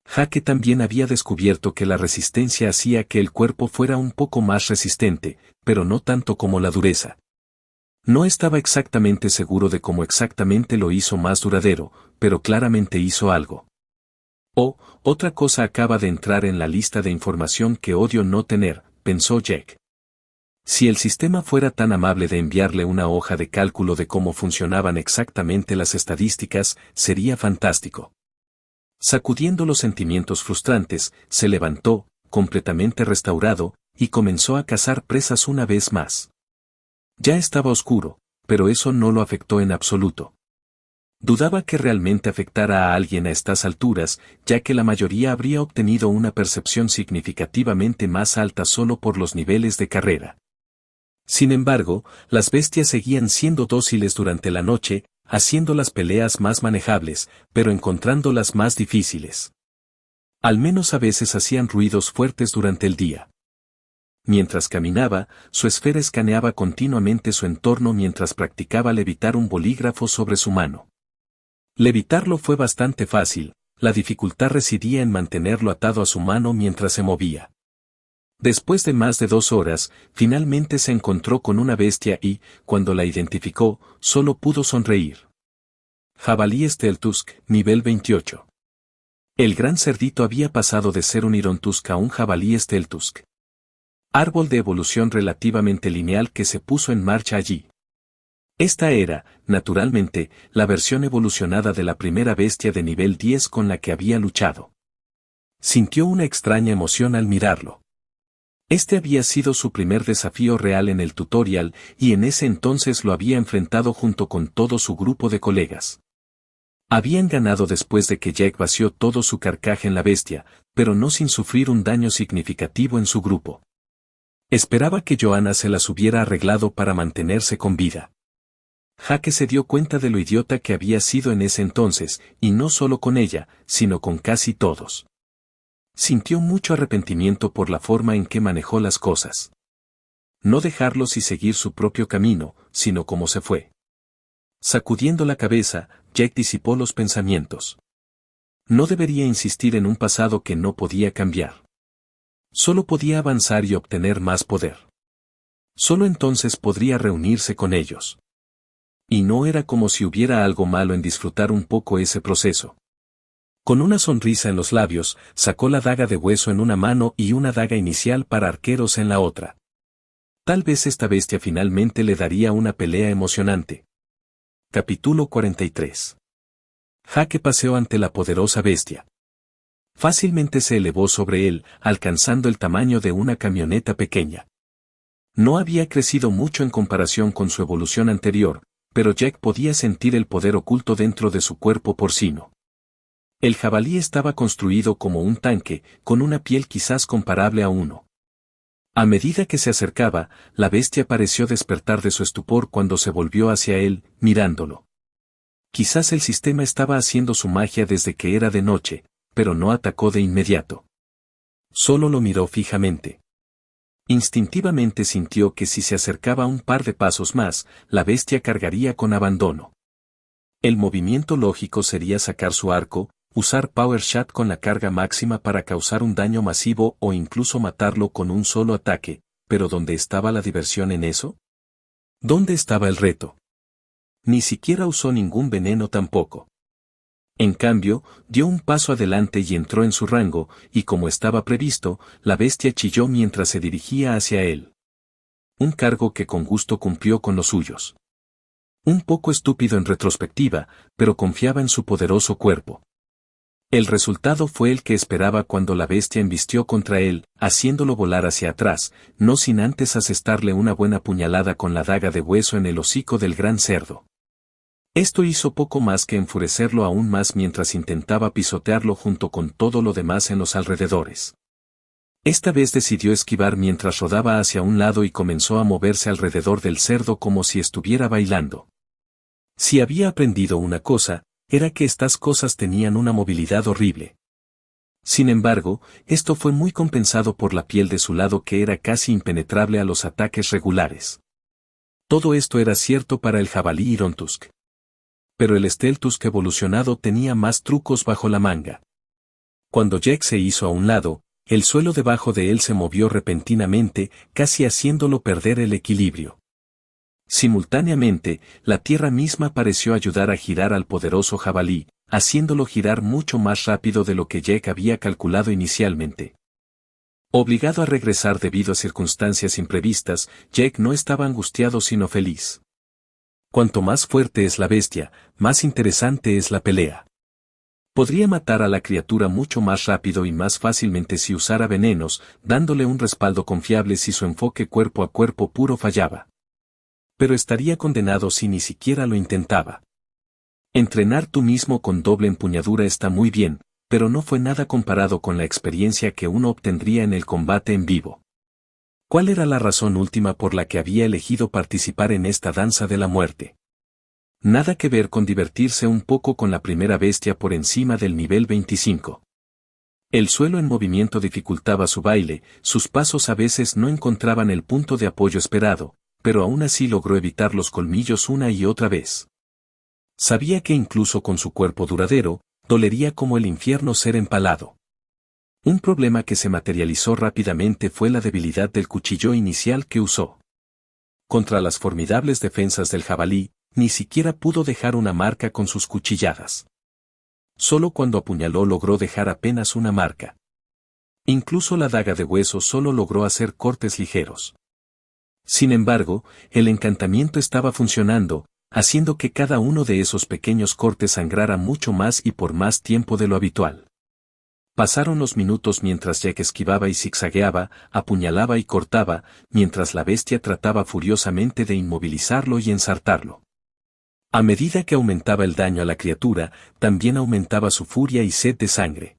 Jake también había descubierto que la resistencia hacía que el cuerpo fuera un poco más resistente, pero no tanto como la dureza. No estaba exactamente seguro de cómo exactamente lo hizo más duradero, pero claramente hizo algo. Oh, otra cosa acaba de entrar en la lista de información que odio no tener, pensó Jack. Si el sistema fuera tan amable de enviarle una hoja de cálculo de cómo funcionaban exactamente las estadísticas, sería fantástico. Sacudiendo los sentimientos frustrantes, se levantó, completamente restaurado, y comenzó a cazar presas una vez más. Ya estaba oscuro, pero eso no lo afectó en absoluto. Dudaba que realmente afectara a alguien a estas alturas, ya que la mayoría habría obtenido una percepción significativamente más alta solo por los niveles de carrera. Sin embargo, las bestias seguían siendo dóciles durante la noche, haciendo las peleas más manejables, pero encontrándolas más difíciles. Al menos a veces hacían ruidos fuertes durante el día. Mientras caminaba, su esfera escaneaba continuamente su entorno mientras practicaba levitar un bolígrafo sobre su mano. Levitarlo fue bastante fácil, la dificultad residía en mantenerlo atado a su mano mientras se movía. Después de más de 2 horas, finalmente se encontró con una bestia y, cuando la identificó, solo pudo sonreír. Jabalí Steltusk, nivel 28. El gran cerdito había pasado de ser un Irontusk a un jabalí Steltusk. Árbol de evolución relativamente lineal que se puso en marcha allí. Esta era, naturalmente, la versión evolucionada de la primera bestia de nivel 10 con la que había luchado. Sintió una extraña emoción al mirarlo. Este había sido su primer desafío real en el tutorial, y en ese entonces lo había enfrentado junto con todo su grupo de colegas. Habían ganado después de que Jack vació todo su carcaje en la bestia, pero no sin sufrir un daño significativo en su grupo. Esperaba que Joanna se las hubiera arreglado para mantenerse con vida. Jake se dio cuenta de lo idiota que había sido en ese entonces, y no solo con ella, sino con casi todos. Sintió mucho arrepentimiento por la forma en que manejó las cosas. No dejarlos y seguir su propio camino, sino cómo se fue. Sacudiendo la cabeza, Jack disipó los pensamientos. No debería insistir en un pasado que no podía cambiar. Solo podía avanzar y obtener más poder. Solo entonces podría reunirse con ellos. Y no era como si hubiera algo malo en disfrutar un poco ese proceso. Con una sonrisa en los labios, sacó la daga de hueso en una mano y una daga inicial para arqueros en la otra. Tal vez esta bestia finalmente le daría una pelea emocionante. Capítulo 43. Jake paseó ante la poderosa bestia. Fácilmente se elevó sobre él, alcanzando el tamaño de una camioneta pequeña. No había crecido mucho en comparación con su evolución anterior, pero Jack podía sentir el poder oculto dentro de su cuerpo porcino. El jabalí estaba construido como un tanque, con una piel quizás comparable a uno. A medida que se acercaba, la bestia pareció despertar de su estupor cuando se volvió hacia él, mirándolo. Quizás el sistema estaba haciendo su magia desde que era de noche, pero no atacó de inmediato. Solo lo miró fijamente. Instintivamente sintió que si se acercaba un par de pasos más, la bestia cargaría con abandono. El movimiento lógico sería sacar su arco, usar Power Shot con la carga máxima para causar un daño masivo o incluso matarlo con un solo ataque, pero ¿dónde estaba la diversión en eso? ¿Dónde estaba el reto? Ni siquiera usó ningún veneno tampoco. En cambio, dio un paso adelante y entró en su rango, y como estaba previsto, la bestia chilló mientras se dirigía hacia él. Un cargo que con gusto cumplió con los suyos. Un poco estúpido en retrospectiva, pero confiaba en su poderoso cuerpo. El resultado fue el que esperaba cuando la bestia embistió contra él, haciéndolo volar hacia atrás, no sin antes asestarle una buena puñalada con la daga de hueso en el hocico del gran cerdo. Esto hizo poco más que enfurecerlo aún más mientras intentaba pisotearlo junto con todo lo demás en los alrededores. Esta vez decidió esquivar mientras rodaba hacia un lado y comenzó a moverse alrededor del cerdo como si estuviera bailando. Si había aprendido una cosa, era que estas cosas tenían una movilidad horrible. Sin embargo, esto fue muy compensado por la piel de su lado que era casi impenetrable a los ataques regulares. Todo esto era cierto para el jabalí Irontusk. Pero el Steltusk evolucionado tenía más trucos bajo la manga. Cuando Jack se hizo a un lado, el suelo debajo de él se movió repentinamente, casi haciéndolo perder el equilibrio. Simultáneamente, la tierra misma pareció ayudar a girar al poderoso jabalí, haciéndolo girar mucho más rápido de lo que Jack había calculado inicialmente. Obligado a regresar debido a circunstancias imprevistas, Jack no estaba angustiado sino feliz. Cuanto más fuerte es la bestia, más interesante es la pelea. Podría matar a la criatura mucho más rápido y más fácilmente si usara venenos, dándole un respaldo confiable si su enfoque cuerpo a cuerpo puro fallaba. Pero estaría condenado si ni siquiera lo intentaba. Entrenar tú mismo con doble empuñadura está muy bien, pero no fue nada comparado con la experiencia que uno obtendría en el combate en vivo. ¿Cuál era la razón última por la que había elegido participar en esta danza de la muerte? Nada que ver con divertirse un poco con la primera bestia por encima del nivel 25. El suelo en movimiento dificultaba su baile, sus pasos a veces no encontraban el punto de apoyo esperado, pero aún así logró evitar los colmillos una y otra vez. Sabía que incluso con su cuerpo duradero, dolería como el infierno ser empalado. Un problema que se materializó rápidamente fue la debilidad del cuchillo inicial que usó. Contra las formidables defensas del jabalí, ni siquiera pudo dejar una marca con sus cuchilladas. Solo cuando apuñaló logró dejar apenas una marca. Incluso la daga de hueso solo logró hacer cortes ligeros. Sin embargo, el encantamiento estaba funcionando, haciendo que cada uno de esos pequeños cortes sangrara mucho más y por más tiempo de lo habitual. Pasaron los minutos mientras Jack esquivaba y zigzagueaba, apuñalaba y cortaba, mientras la bestia trataba furiosamente de inmovilizarlo y ensartarlo. A medida que aumentaba el daño a la criatura, también aumentaba su furia y sed de sangre.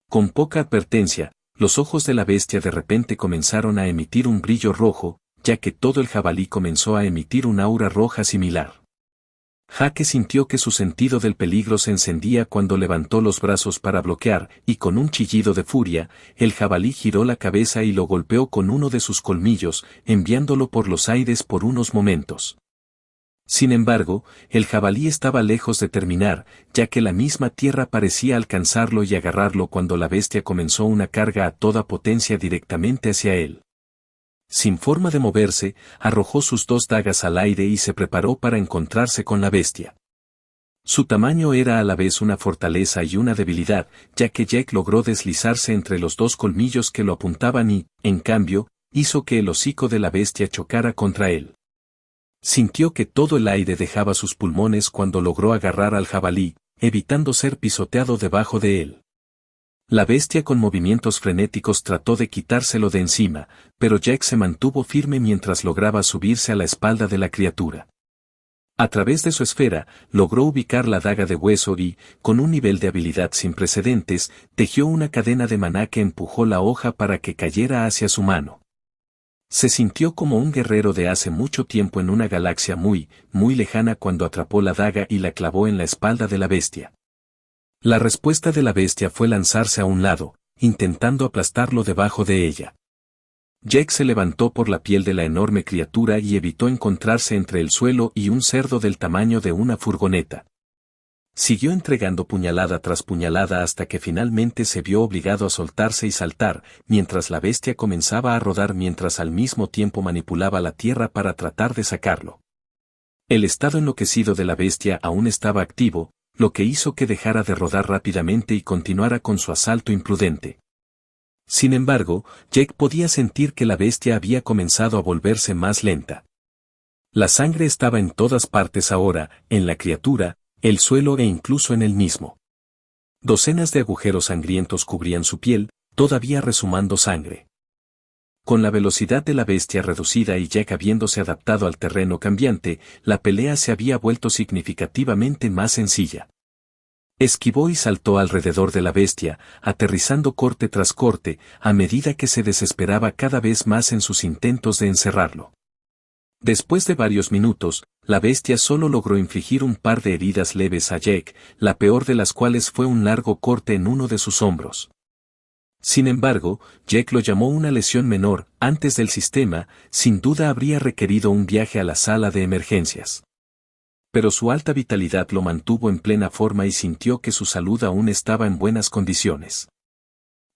Con poca advertencia, los ojos de la bestia de repente comenzaron a emitir un brillo rojo, ya que todo el jabalí comenzó a emitir un aura roja similar. Jake sintió que su sentido del peligro se encendía cuando levantó los brazos para bloquear, y con un chillido de furia, el jabalí giró la cabeza y lo golpeó con uno de sus colmillos, enviándolo por los aires por unos momentos. Sin embargo, el jabalí estaba lejos de terminar, ya que la misma tierra parecía alcanzarlo y agarrarlo cuando la bestia comenzó una carga a toda potencia directamente hacia él. Sin forma de moverse, arrojó sus dos dagas al aire y se preparó para encontrarse con la bestia. Su tamaño era a la vez una fortaleza y una debilidad, ya que Jack logró deslizarse entre los dos colmillos que lo apuntaban y, en cambio, hizo que el hocico de la bestia chocara contra él. Sintió que todo el aire dejaba sus pulmones cuando logró agarrar al jabalí, evitando ser pisoteado debajo de él. La bestia con movimientos frenéticos trató de quitárselo de encima, pero Jack se mantuvo firme mientras lograba subirse a la espalda de la criatura. A través de su esfera, logró ubicar la daga de hueso y, con un nivel de habilidad sin precedentes, tejió una cadena de maná que empujó la hoja para que cayera hacia su mano. Se sintió como un guerrero de hace mucho tiempo en una galaxia muy, muy lejana cuando atrapó la daga y la clavó en la espalda de la bestia. La respuesta de la bestia fue lanzarse a un lado, intentando aplastarlo debajo de ella. Jack se levantó por la piel de la enorme criatura y evitó encontrarse entre el suelo y un cerdo del tamaño de una furgoneta. Siguió entregando puñalada tras puñalada hasta que finalmente se vio obligado a soltarse y saltar, mientras la bestia comenzaba a rodar mientras al mismo tiempo manipulaba la tierra para tratar de sacarlo. El estado enloquecido de la bestia aún estaba activo, lo que hizo que dejara de rodar rápidamente y continuara con su asalto imprudente. Sin embargo, Jack podía sentir que la bestia había comenzado a volverse más lenta. La sangre estaba en todas partes ahora, en la criatura, el suelo e incluso en él mismo. Docenas de agujeros sangrientos cubrían su piel, todavía resumando sangre. Con la velocidad de la bestia reducida y Jack habiéndose adaptado al terreno cambiante, la pelea se había vuelto significativamente más sencilla. Esquivó y saltó alrededor de la bestia, aterrizando corte tras corte, a medida que se desesperaba cada vez más en sus intentos de encerrarlo. Después de varios minutos, la bestia solo logró infligir un par de heridas leves a Jack, la peor de las cuales fue un largo corte en uno de sus hombros. Sin embargo, Jack lo llamó una lesión menor. Antes del sistema, sin duda habría requerido un viaje a la sala de emergencias. Pero su alta vitalidad lo mantuvo en plena forma y sintió que su salud aún estaba en buenas condiciones.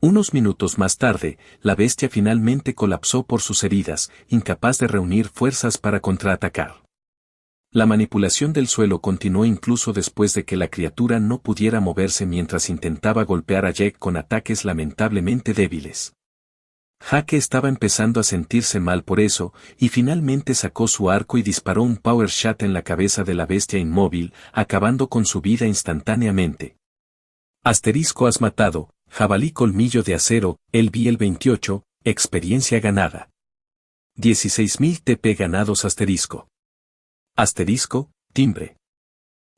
Unos minutos más tarde, la bestia finalmente colapsó por sus heridas, incapaz de reunir fuerzas para contraatacar. La manipulación del suelo continuó incluso después de que la criatura no pudiera moverse mientras intentaba golpear a Jack con ataques lamentablemente débiles. Jake estaba empezando a sentirse mal por eso, y finalmente sacó su arco y disparó un power shot en la cabeza de la bestia inmóvil, acabando con su vida instantáneamente. Asterisco has matado. Jabalí colmillo de acero, el Biel 28, experiencia ganada. 16.000 TP ganados asterisco. Asterisco, timbre.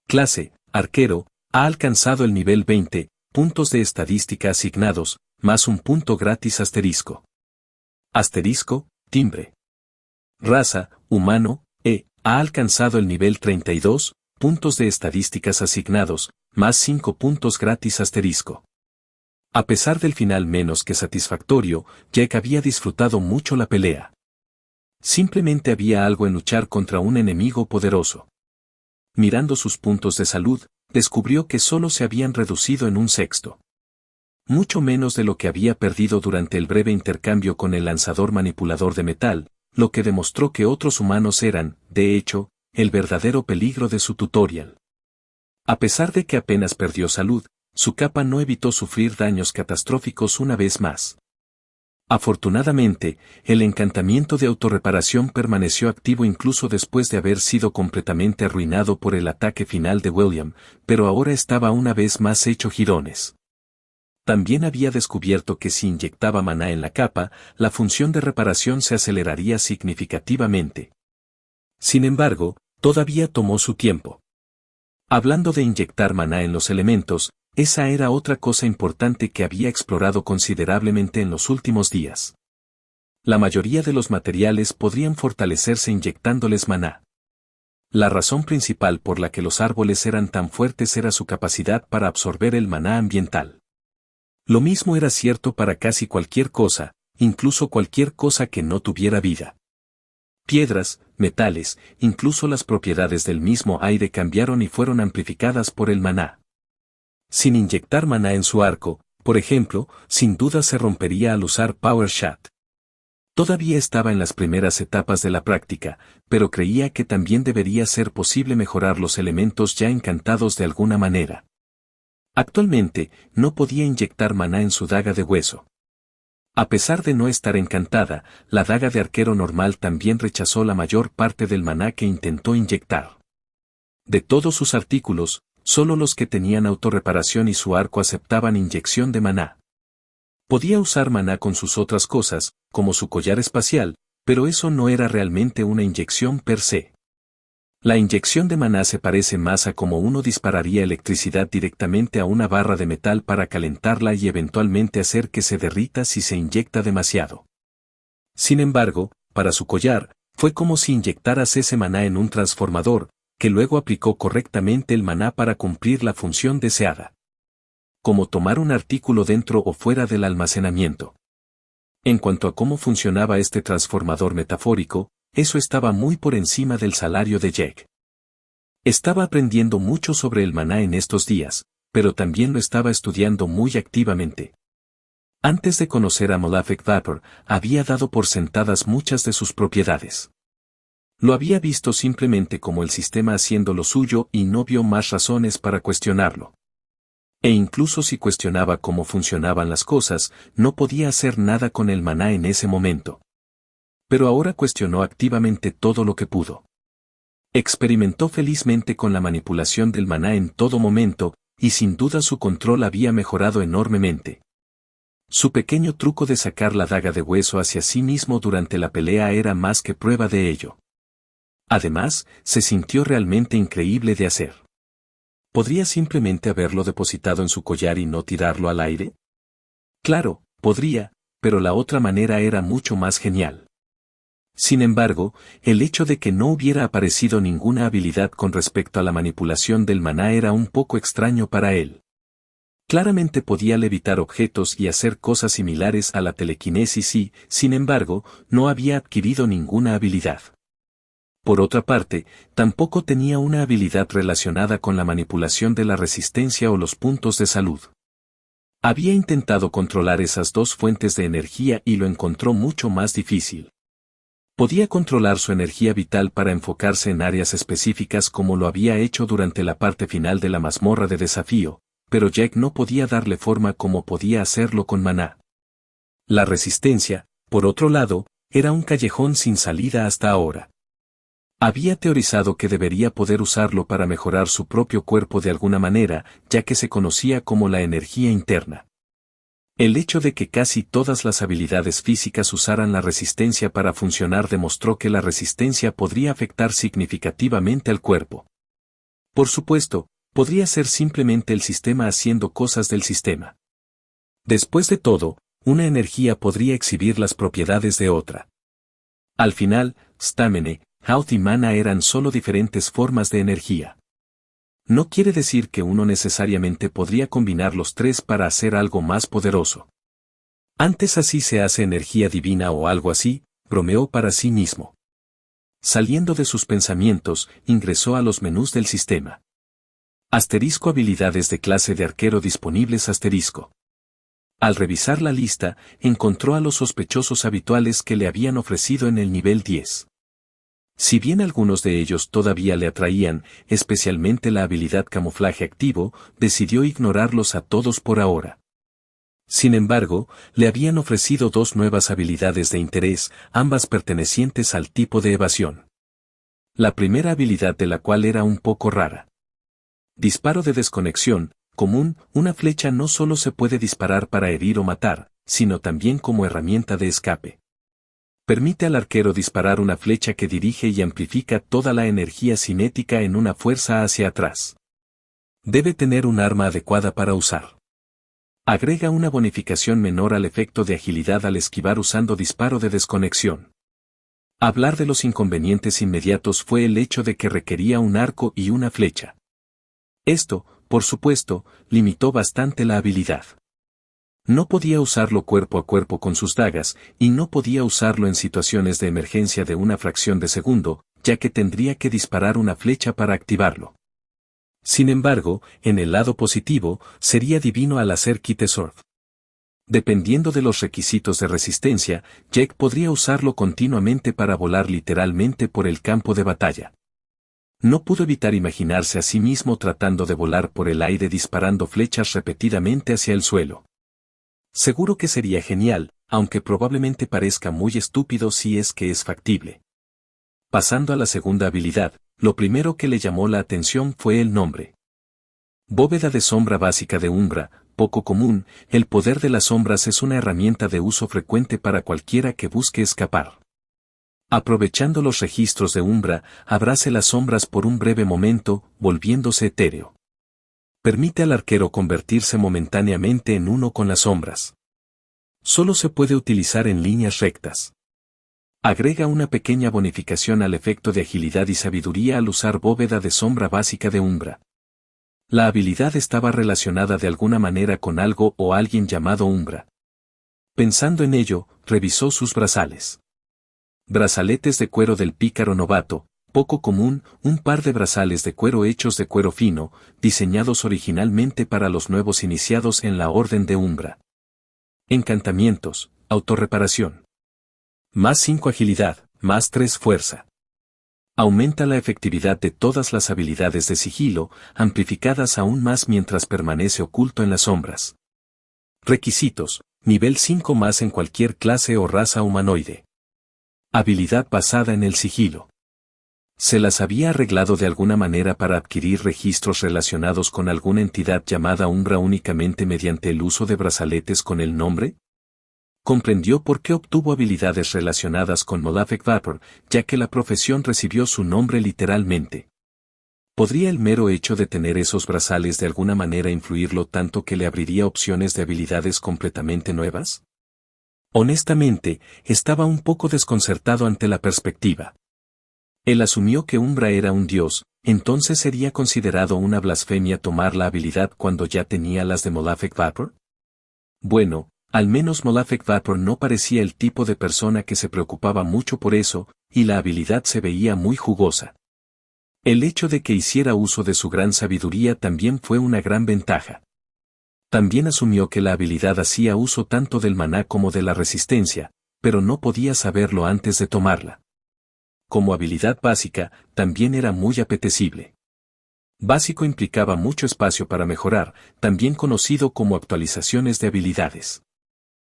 Clase, arquero, ha alcanzado el nivel 20, puntos de estadística asignados, más un punto gratis asterisco. Asterisco, timbre. Raza, humano, ha alcanzado el nivel 32, puntos de estadísticas asignados, más 5 puntos gratis asterisco. A pesar del final menos que satisfactorio, Jack había disfrutado mucho la pelea. Simplemente había algo en luchar contra un enemigo poderoso. Mirando sus puntos de salud, descubrió que solo se habían reducido en un sexto. Mucho menos de lo que había perdido durante el breve intercambio con el lanzador manipulador de metal, lo que demostró que otros humanos eran, de hecho, el verdadero peligro de su tutorial. A pesar de que apenas perdió salud, su capa no evitó sufrir daños catastróficos una vez más. Afortunadamente, el encantamiento de autorreparación permaneció activo incluso después de haber sido completamente arruinado por el ataque final de William, pero ahora estaba una vez más hecho jirones. También había descubierto que si inyectaba maná en la capa, la función de reparación se aceleraría significativamente. Sin embargo, todavía tomó su tiempo. Hablando de inyectar maná en los elementos, esa era otra cosa importante que había explorado considerablemente en los últimos días. La mayoría de los materiales podrían fortalecerse inyectándoles maná. La razón principal por la que los árboles eran tan fuertes era su capacidad para absorber el maná ambiental. Lo mismo era cierto para casi cualquier cosa, incluso cualquier cosa que no tuviera vida. Piedras, metales, incluso las propiedades del mismo aire cambiaron y fueron amplificadas por el maná. Sin inyectar maná en su arco, por ejemplo, sin duda se rompería al usar Power Shot. Todavía estaba en las primeras etapas de la práctica, pero creía que también debería ser posible mejorar los elementos ya encantados de alguna manera. Actualmente, no podía inyectar maná en su daga de hueso. A pesar de no estar encantada, la daga de arquero normal también rechazó la mayor parte del maná que intentó inyectar. De todos sus artículos, solo los que tenían autorreparación y su arco aceptaban inyección de maná. Podía usar maná con sus otras cosas, como su collar espacial, pero eso no era realmente una inyección per se. La inyección de maná se parece más a cómo uno dispararía electricidad directamente a una barra de metal para calentarla y eventualmente hacer que se derrita si se inyecta demasiado. Sin embargo, para su collar, fue como si inyectaras ese maná en un transformador, que luego aplicó correctamente el maná para cumplir la función deseada. Como tomar un artículo dentro o fuera del almacenamiento. En cuanto a cómo funcionaba este transformador metafórico, eso estaba muy por encima del salario de Jack. Estaba aprendiendo mucho sobre el maná en estos días, pero también lo estaba estudiando muy activamente. Antes de conocer a Malefic Vapor, había dado por sentadas muchas de sus propiedades. Lo había visto simplemente como el sistema haciendo lo suyo y no vio más razones para cuestionarlo. E incluso si cuestionaba cómo funcionaban las cosas, no podía hacer nada con el maná en ese momento. Pero ahora cuestionó activamente todo lo que pudo. Experimentó felizmente con la manipulación del maná en todo momento, y sin duda su control había mejorado enormemente. Su pequeño truco de sacar la daga de hueso hacia sí mismo durante la pelea era más que prueba de ello. Además, se sintió realmente increíble de hacer. ¿Podría simplemente haberlo depositado en su collar y no tirarlo al aire? Claro, podría, pero la otra manera era mucho más genial. Sin embargo, el hecho de que no hubiera aparecido ninguna habilidad con respecto a la manipulación del maná era un poco extraño para él. Claramente podía levitar objetos y hacer cosas similares a la telequinesis y, sin embargo, no había adquirido ninguna habilidad. Por otra parte, tampoco tenía una habilidad relacionada con la manipulación de la resistencia o los puntos de salud. Había intentado controlar esas dos fuentes de energía y lo encontró mucho más difícil. Podía controlar su energía vital para enfocarse en áreas específicas como lo había hecho durante la parte final de la mazmorra de desafío, pero Jack no podía darle forma como podía hacerlo con maná. La resistencia, por otro lado, era un callejón sin salida hasta ahora. Había teorizado que debería poder usarlo para mejorar su propio cuerpo de alguna manera, ya que se conocía como la energía interna. El hecho de que casi todas las habilidades físicas usaran la resistencia para funcionar demostró que la resistencia podría afectar significativamente al cuerpo. Por supuesto, podría ser simplemente el sistema haciendo cosas del sistema. Después de todo, una energía podría exhibir las propiedades de otra. Al final, Stamene, Hauth y Mana eran solo diferentes formas de energía. No quiere decir que uno necesariamente podría combinar los tres para hacer algo más poderoso. Antes así se hace energía divina o algo así, bromeó para sí mismo. Saliendo de sus pensamientos, ingresó a los menús del sistema. Asterisco habilidades de clase de arquero disponibles asterisco. Al revisar la lista, encontró a los sospechosos habituales que le habían ofrecido en el nivel 10. Si bien algunos de ellos todavía le atraían, especialmente la habilidad camuflaje activo, decidió ignorarlos a todos por ahora. Sin embargo, le habían ofrecido dos nuevas habilidades de interés, ambas pertenecientes al tipo de evasión. La primera habilidad de la cual era un poco rara. Disparo de desconexión, común, una flecha no solo se puede disparar para herir o matar, sino también como herramienta de escape. Permite al arquero disparar una flecha que dirige y amplifica toda la energía cinética en una fuerza hacia atrás. Debe tener un arma adecuada para usar. Agrega una bonificación menor al efecto de agilidad al esquivar usando disparo de desconexión. Hablar de los inconvenientes inmediatos fue el hecho de que requería un arco y una flecha. Esto, por supuesto, limitó bastante la habilidad. No podía usarlo cuerpo a cuerpo con sus dagas, y no podía usarlo en situaciones de emergencia de una fracción de segundo, ya que tendría que disparar una flecha para activarlo. Sin embargo, en el lado positivo, sería divino al hacer Kite Sword. Dependiendo de los requisitos de resistencia, Jake podría usarlo continuamente para volar literalmente por el campo de batalla. No pudo evitar imaginarse a sí mismo tratando de volar por el aire disparando flechas repetidamente hacia el suelo. Seguro que sería genial, aunque probablemente parezca muy estúpido si es que es factible. Pasando a la segunda habilidad, lo primero que le llamó la atención fue el nombre. Bóveda de sombra básica de Umbra, poco común, el poder de las sombras es una herramienta de uso frecuente para cualquiera que busque escapar. Aprovechando los registros de Umbra, abrace las sombras por un breve momento, volviéndose etéreo. Permite al arquero convertirse momentáneamente en uno con las sombras. Solo se puede utilizar en líneas rectas. Agrega una pequeña bonificación al efecto de agilidad y sabiduría al usar bóveda de sombra básica de Umbra. La habilidad estaba relacionada de alguna manera con algo o alguien llamado Umbra. Pensando en ello, revisó sus brazales. Brazaletes de cuero del pícaro novato, poco común, un par de brazales de cuero hechos de cuero fino, diseñados originalmente para los nuevos iniciados en la Orden de Umbra. Encantamientos, autorreparación. Más 5 agilidad, más 3 fuerza. Aumenta la efectividad de todas las habilidades de sigilo, amplificadas aún más mientras permanece oculto en las sombras. Requisitos, nivel 5 más en cualquier clase o raza humanoide. Habilidad basada en el sigilo. ¿Se las había arreglado de alguna manera para adquirir registros relacionados con alguna entidad llamada Umbra únicamente mediante el uso de brazaletes con el nombre? Comprendió por qué obtuvo habilidades relacionadas con Malefic Vapor, ya que la profesión recibió su nombre literalmente. ¿Podría el mero hecho de tener esos brazales de alguna manera influirlo tanto que le abriría opciones de habilidades completamente nuevas? Honestamente, estaba un poco desconcertado ante la perspectiva. Él asumió que Umbra era un dios, entonces sería considerado una blasfemia tomar la habilidad cuando ya tenía las de Malefic Vapor. Bueno, al menos Malefic Vapor no parecía el tipo de persona que se preocupaba mucho por eso, y la habilidad se veía muy jugosa. El hecho de que hiciera uso de su gran sabiduría también fue una gran ventaja. También asumió que la habilidad hacía uso tanto del maná como de la resistencia, pero no podía saberlo antes de tomarla. Como habilidad básica, también era muy apetecible. Básico implicaba mucho espacio para mejorar, también conocido como actualizaciones de habilidades.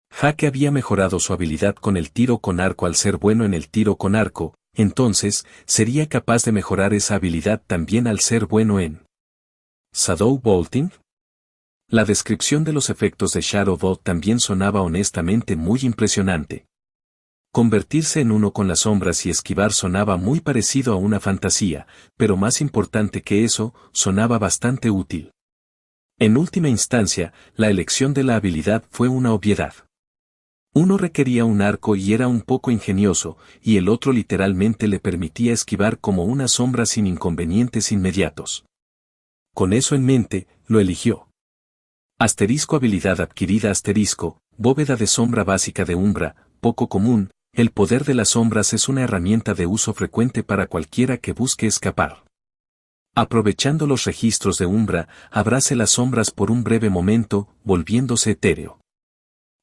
Hake había mejorado su habilidad con el tiro con arco al ser bueno en el tiro con arco, entonces, sería capaz de mejorar esa habilidad también al ser bueno en Shadow Bolting. La descripción de los efectos de Shadow Bolt también sonaba honestamente muy impresionante. Convertirse en uno con las sombras y esquivar sonaba muy parecido a una fantasía, pero más importante que eso, sonaba bastante útil. En última instancia, la elección de la habilidad fue una obviedad. Uno requería un arco y era un poco ingenioso, y el otro literalmente le permitía esquivar como una sombra sin inconvenientes inmediatos. Con eso en mente, lo eligió. Asterisco habilidad adquirida asterisco, bóveda de sombra básica de Umbra, poco común. El poder de las sombras es una herramienta de uso frecuente para cualquiera que busque escapar. Aprovechando los registros de Umbra, abrace las sombras por un breve momento, volviéndose etéreo.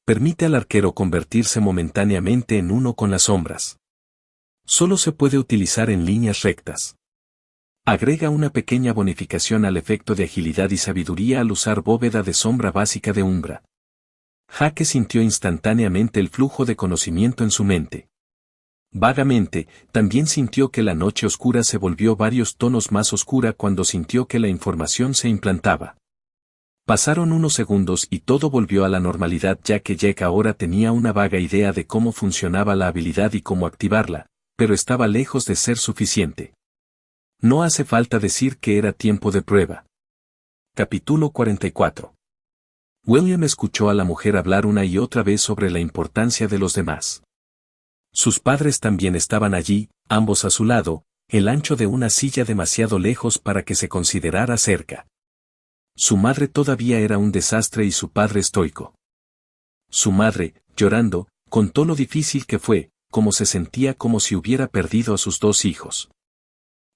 Permite al arquero convertirse momentáneamente en uno con las sombras. Solo se puede utilizar en líneas rectas. Agrega una pequeña bonificación al efecto de agilidad y sabiduría al usar bóveda de sombra básica de Umbra. Hake sintió instantáneamente el flujo de conocimiento en su mente. Vagamente, también sintió que la noche oscura se volvió varios tonos más oscura cuando sintió que la información se implantaba. Pasaron unos segundos y todo volvió a la normalidad ya que Jack ahora tenía una vaga idea de cómo funcionaba la habilidad y cómo activarla, pero estaba lejos de ser suficiente. No hace falta decir que era tiempo de prueba. Capítulo 44. William escuchó a la mujer hablar una y otra vez sobre la importancia de los demás. Sus padres también estaban allí, ambos a su lado, el ancho de una silla demasiado lejos para que se considerara cerca. Su madre todavía era un desastre y su padre estoico. Su madre, llorando, contó lo difícil que fue, cómo se sentía como si hubiera perdido a sus dos hijos.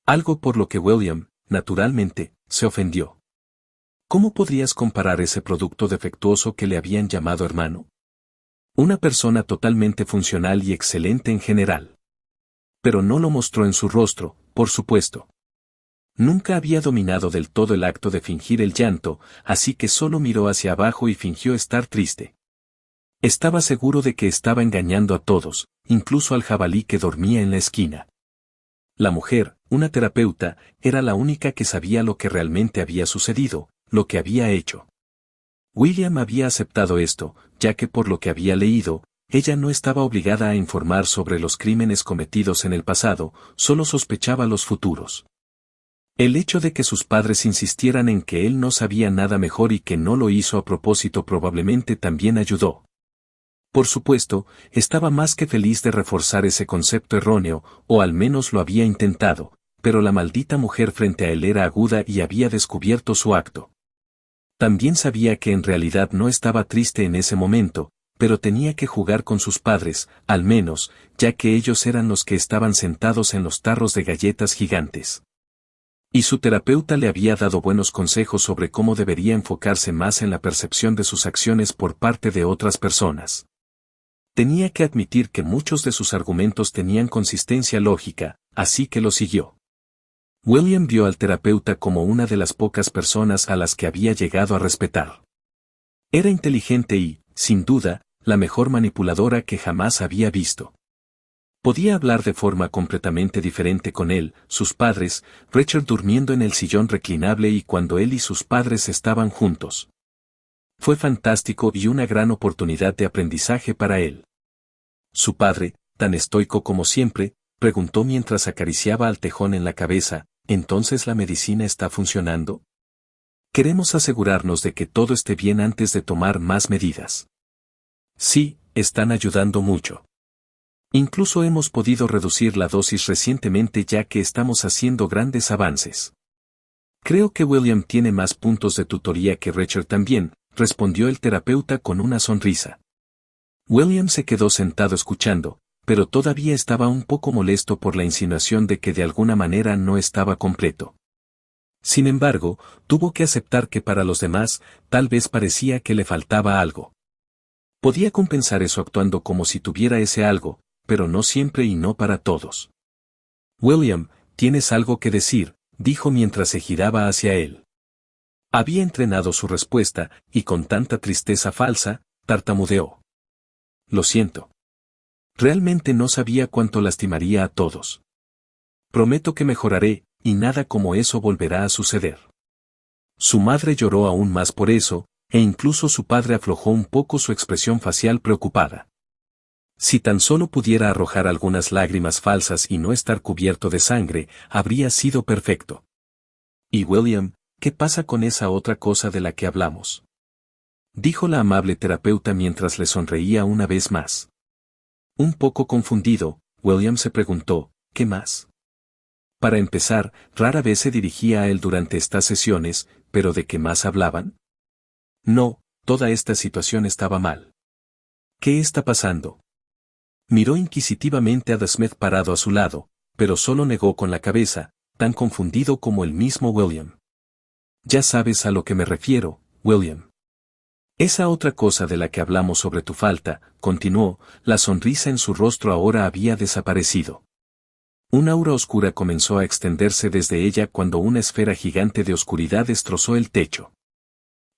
Algo por lo que William, naturalmente, se ofendió. ¿Cómo podrías comparar ese producto defectuoso que le habían llamado hermano? Una persona totalmente funcional y excelente en general. Pero no lo mostró en su rostro, por supuesto. Nunca había dominado del todo el acto de fingir el llanto, así que solo miró hacia abajo y fingió estar triste. Estaba seguro de que estaba engañando a todos, incluso al jabalí que dormía en la esquina. La mujer, una terapeuta, era la única que sabía lo que realmente había sucedido, lo que había hecho. William había aceptado esto, ya que por lo que había leído, ella no estaba obligada a informar sobre los crímenes cometidos en el pasado, solo sospechaba los futuros. El hecho de que sus padres insistieran en que él no sabía nada mejor y que no lo hizo a propósito probablemente también ayudó. Por supuesto, estaba más que feliz de reforzar ese concepto erróneo, o al menos lo había intentado, pero la maldita mujer frente a él era aguda y había descubierto su acto. También sabía que en realidad no estaba triste en ese momento, pero tenía que jugar con sus padres, al menos, ya que ellos eran los que estaban sentados en los tarros de galletas gigantes. Y su terapeuta le había dado buenos consejos sobre cómo debería enfocarse más en la percepción de sus acciones por parte de otras personas. Tenía que admitir que muchos de sus argumentos tenían consistencia lógica, así que lo siguió. William vio al terapeuta como una de las pocas personas a las que había llegado a respetar. Era inteligente y, sin duda, la mejor manipuladora que jamás había visto. Podía hablar de forma completamente diferente con él, sus padres, Richard durmiendo en el sillón reclinable y cuando él y sus padres estaban juntos. Fue fantástico y una gran oportunidad de aprendizaje para él. Su padre, tan estoico como siempre, preguntó mientras acariciaba al tejón en la cabeza, ¿entonces la medicina está funcionando? Queremos asegurarnos de que todo esté bien antes de tomar más medidas. Sí, están ayudando mucho. Incluso hemos podido reducir la dosis recientemente ya que estamos haciendo grandes avances. Creo que William tiene más puntos de tutoría que Richard también, respondió el terapeuta con una sonrisa. William se quedó sentado escuchando, pero todavía estaba un poco molesto por la insinuación de que de alguna manera no estaba completo. Sin embargo, tuvo que aceptar que para los demás, tal vez parecía que le faltaba algo. Podía compensar eso actuando como si tuviera ese algo, pero no siempre y no para todos. William, ¿tienes algo que decir?, dijo mientras se giraba hacia él. Había entrenado su respuesta, y con tanta tristeza falsa, tartamudeó. Lo siento. Realmente no sabía cuánto lastimaría a todos. Prometo que mejoraré, y nada como eso volverá a suceder. Su madre lloró aún más por eso, e incluso su padre aflojó un poco su expresión facial preocupada. Si tan solo pudiera arrojar algunas lágrimas falsas y no estar cubierto de sangre, habría sido perfecto. Y William, ¿qué pasa con esa otra cosa de la que hablamos? Dijo la amable terapeuta mientras le sonreía una vez más. Un poco confundido, William se preguntó, ¿qué más? Para empezar, rara vez se dirigía a él durante estas sesiones, pero ¿de qué más hablaban? No, toda esta situación estaba mal. ¿Qué está pasando? Miró inquisitivamente a Smith parado a su lado, pero solo negó con la cabeza, tan confundido como el mismo William. Ya sabes a lo que me refiero, William. Esa otra cosa de la que hablamos sobre tu falta, continuó, la sonrisa en su rostro ahora había desaparecido. Un aura oscura comenzó a extenderse desde ella cuando una esfera gigante de oscuridad destrozó el techo.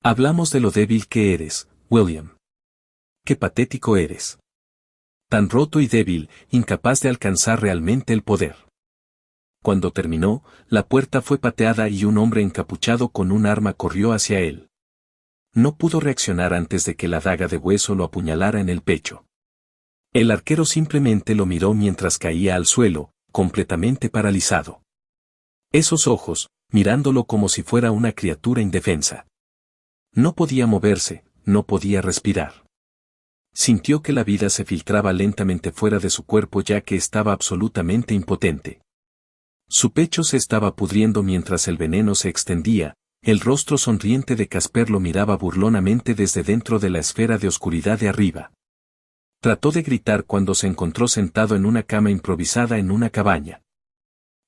Hablamos de lo débil que eres, William. Qué patético eres. Tan roto y débil, incapaz de alcanzar realmente el poder. Cuando terminó, la puerta fue pateada y un hombre encapuchado con un arma corrió hacia él. No pudo reaccionar antes de que la daga de hueso lo apuñalara en el pecho. El arquero simplemente lo miró mientras caía al suelo, completamente paralizado. Esos ojos, mirándolo como si fuera una criatura indefensa. No podía moverse, no podía respirar. Sintió que la vida se filtraba lentamente fuera de su cuerpo ya que estaba absolutamente impotente. Su pecho se estaba pudriendo mientras el veneno se extendía, el rostro sonriente de Casper lo miraba burlonamente desde dentro de la esfera de oscuridad de arriba. Trató de gritar cuando se encontró sentado en una cama improvisada en una cabaña.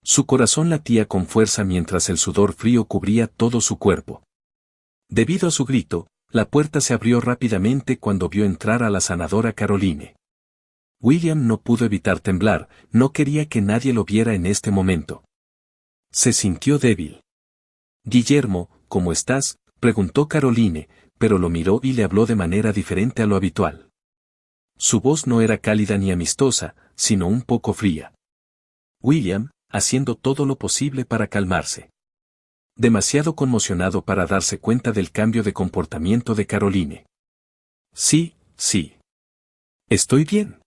Su corazón latía con fuerza mientras el sudor frío cubría todo su cuerpo. Debido a su grito, la puerta se abrió rápidamente cuando vio entrar a la sanadora Caroline. William no pudo evitar temblar, no quería que nadie lo viera en este momento. Se sintió débil. Guillermo, ¿cómo estás?, preguntó Caroline, pero lo miró y le habló de manera diferente a lo habitual. Su voz no era cálida ni amistosa, sino un poco fría. William, haciendo todo lo posible para calmarse. Demasiado conmocionado para darse cuenta del cambio de comportamiento de Caroline. Sí, sí. Estoy bien.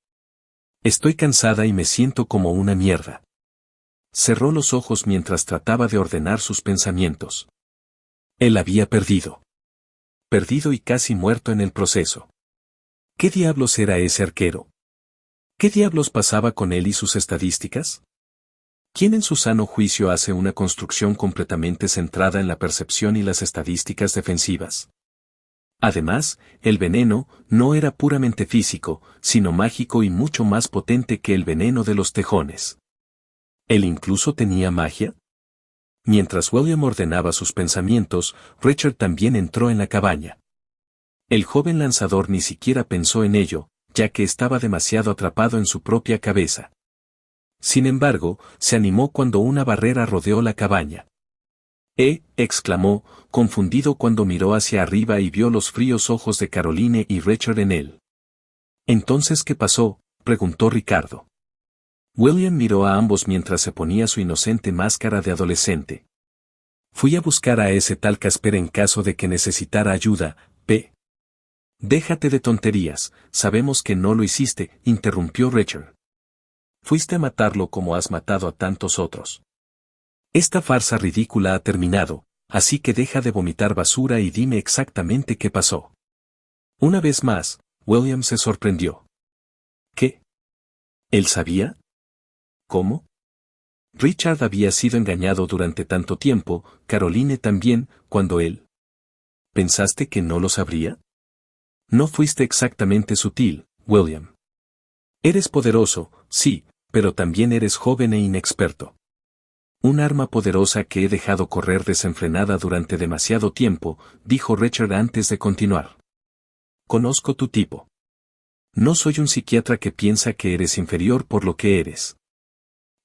Estoy cansada y me siento como una mierda. Cerró los ojos mientras trataba de ordenar sus pensamientos. Él había perdido. Perdido y casi muerto en el proceso. ¿Qué diablos era ese arquero? ¿Qué diablos pasaba con él y sus estadísticas? ¿Quién en su sano juicio hace una construcción completamente centrada en la percepción y las estadísticas defensivas? Además, el veneno no era puramente físico, sino mágico y mucho más potente que el veneno de los tejones. ¿Él incluso tenía magia? Mientras William ordenaba sus pensamientos, Richard también entró en la cabaña. El joven lanzador ni siquiera pensó en ello, ya que estaba demasiado atrapado en su propia cabeza. Sin embargo, se animó cuando una barrera rodeó la cabaña. Exclamó, confundido cuando miró hacia arriba y vio los fríos ojos de Caroline y Richard en él. ¿Entonces qué pasó?, preguntó Ricardo. William miró a ambos mientras se ponía su inocente máscara de adolescente. Fui a buscar a ese tal Casper en caso de que necesitara ayuda, P. Déjate de tonterías, sabemos que no lo hiciste, interrumpió Richard. Fuiste a matarlo como has matado a tantos otros. Esta farsa ridícula ha terminado, así que deja de vomitar basura y dime exactamente qué pasó. Una vez más, William se sorprendió. ¿Qué? ¿Él sabía? ¿Cómo? Richard había sido engañado durante tanto tiempo, Caroline también, cuando él. ¿Pensaste que no lo sabría? No fuiste exactamente sutil, William. Eres poderoso, sí, pero también eres joven e inexperto. Un arma poderosa que he dejado correr desenfrenada durante demasiado tiempo, dijo Richard antes de continuar. Conozco tu tipo. No soy un psiquiatra que piensa que eres inferior por lo que eres.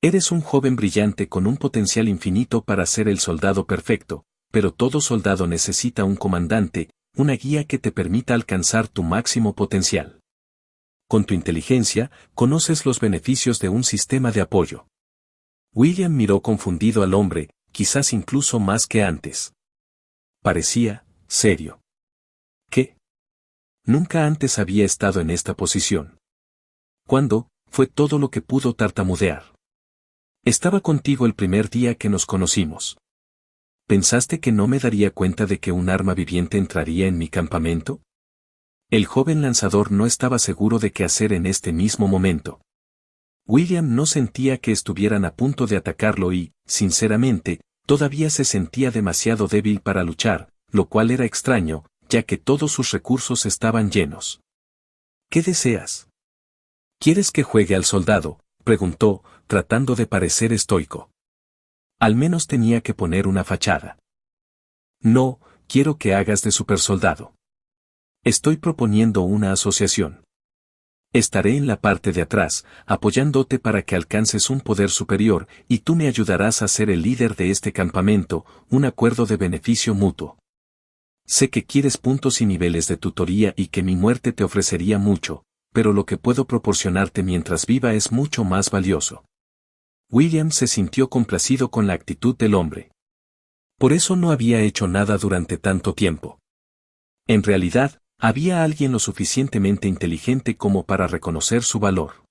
Eres un joven brillante con un potencial infinito para ser el soldado perfecto, pero todo soldado necesita un comandante, una guía que te permita alcanzar tu máximo potencial. Con tu inteligencia, conoces los beneficios de un sistema de apoyo. William miró confundido al hombre, quizás incluso más que antes. Parecía serio. ¿Qué? Nunca antes había estado en esta posición. ¿Cuándo? Fue todo lo que pudo tartamudear. Estaba contigo el primer día que nos conocimos. ¿Pensaste que no me daría cuenta de que un arma viviente entraría en mi campamento? El joven lanzador no estaba seguro de qué hacer en este mismo momento. William no sentía que estuvieran a punto de atacarlo y, sinceramente, todavía se sentía demasiado débil para luchar, lo cual era extraño, ya que todos sus recursos estaban llenos. ¿Qué deseas? ¿Quieres que juegue al soldado?, preguntó, tratando de parecer estoico. Al menos tenía que poner una fachada. No, quiero que hagas de supersoldado. Estoy proponiendo una asociación. Estaré en la parte de atrás, apoyándote para que alcances un poder superior, y tú me ayudarás a ser el líder de este campamento, un acuerdo de beneficio mutuo. Sé que quieres puntos y niveles de tutoría y que mi muerte te ofrecería mucho, pero lo que puedo proporcionarte mientras viva es mucho más valioso. William se sintió complacido con la actitud del hombre. Por eso no había hecho nada durante tanto tiempo. En realidad, había alguien lo suficientemente inteligente como para reconocer su valor.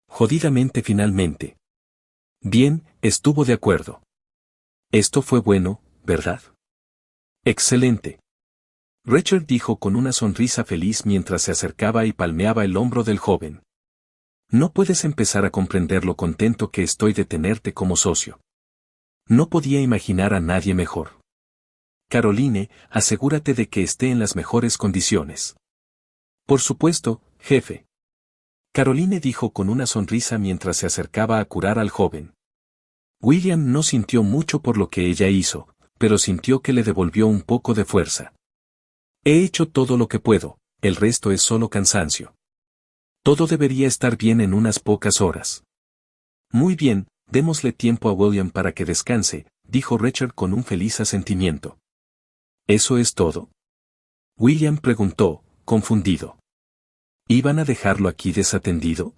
Jodidamente finalmente. Bien, estuvo de acuerdo. Esto fue bueno, ¿verdad? Excelente. Richard dijo con una sonrisa feliz mientras se acercaba y palmeaba el hombro del joven. No puedes empezar a comprender lo contento que estoy de tenerte como socio. No podía imaginar a nadie mejor. Caroline, asegúrate de que esté en las mejores condiciones. Por supuesto, jefe. Caroline dijo con una sonrisa mientras se acercaba a curar al joven. William no sintió mucho por lo que ella hizo, pero sintió que le devolvió un poco de fuerza. He hecho todo lo que puedo, el resto es solo cansancio. Todo debería estar bien en unas pocas horas. Muy bien, démosle tiempo a William para que descanse, dijo Richard con un feliz asentimiento. ¿Eso es todo? William preguntó, confundido. ¿Iban a dejarlo aquí desatendido?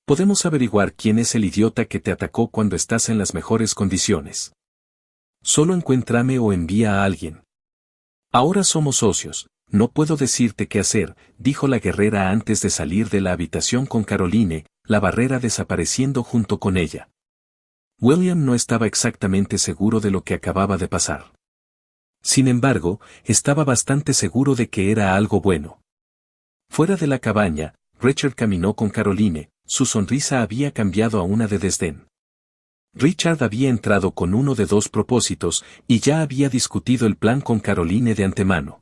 Podemos averiguar quién es el idiota que te atacó cuando estás en las mejores condiciones. Solo encuéntrame o envía a alguien. Ahora somos socios, no puedo decirte qué hacer, dijo la guerrera antes de salir de la habitación con Caroline, la barrera desapareciendo junto con ella. William no estaba exactamente seguro de lo que acababa de pasar. Sin embargo, estaba bastante seguro de que era algo bueno. Fuera de la cabaña, Richard caminó con Caroline, su sonrisa había cambiado a una de desdén. Richard había entrado con uno de dos propósitos, y ya había discutido el plan con Caroline de antemano.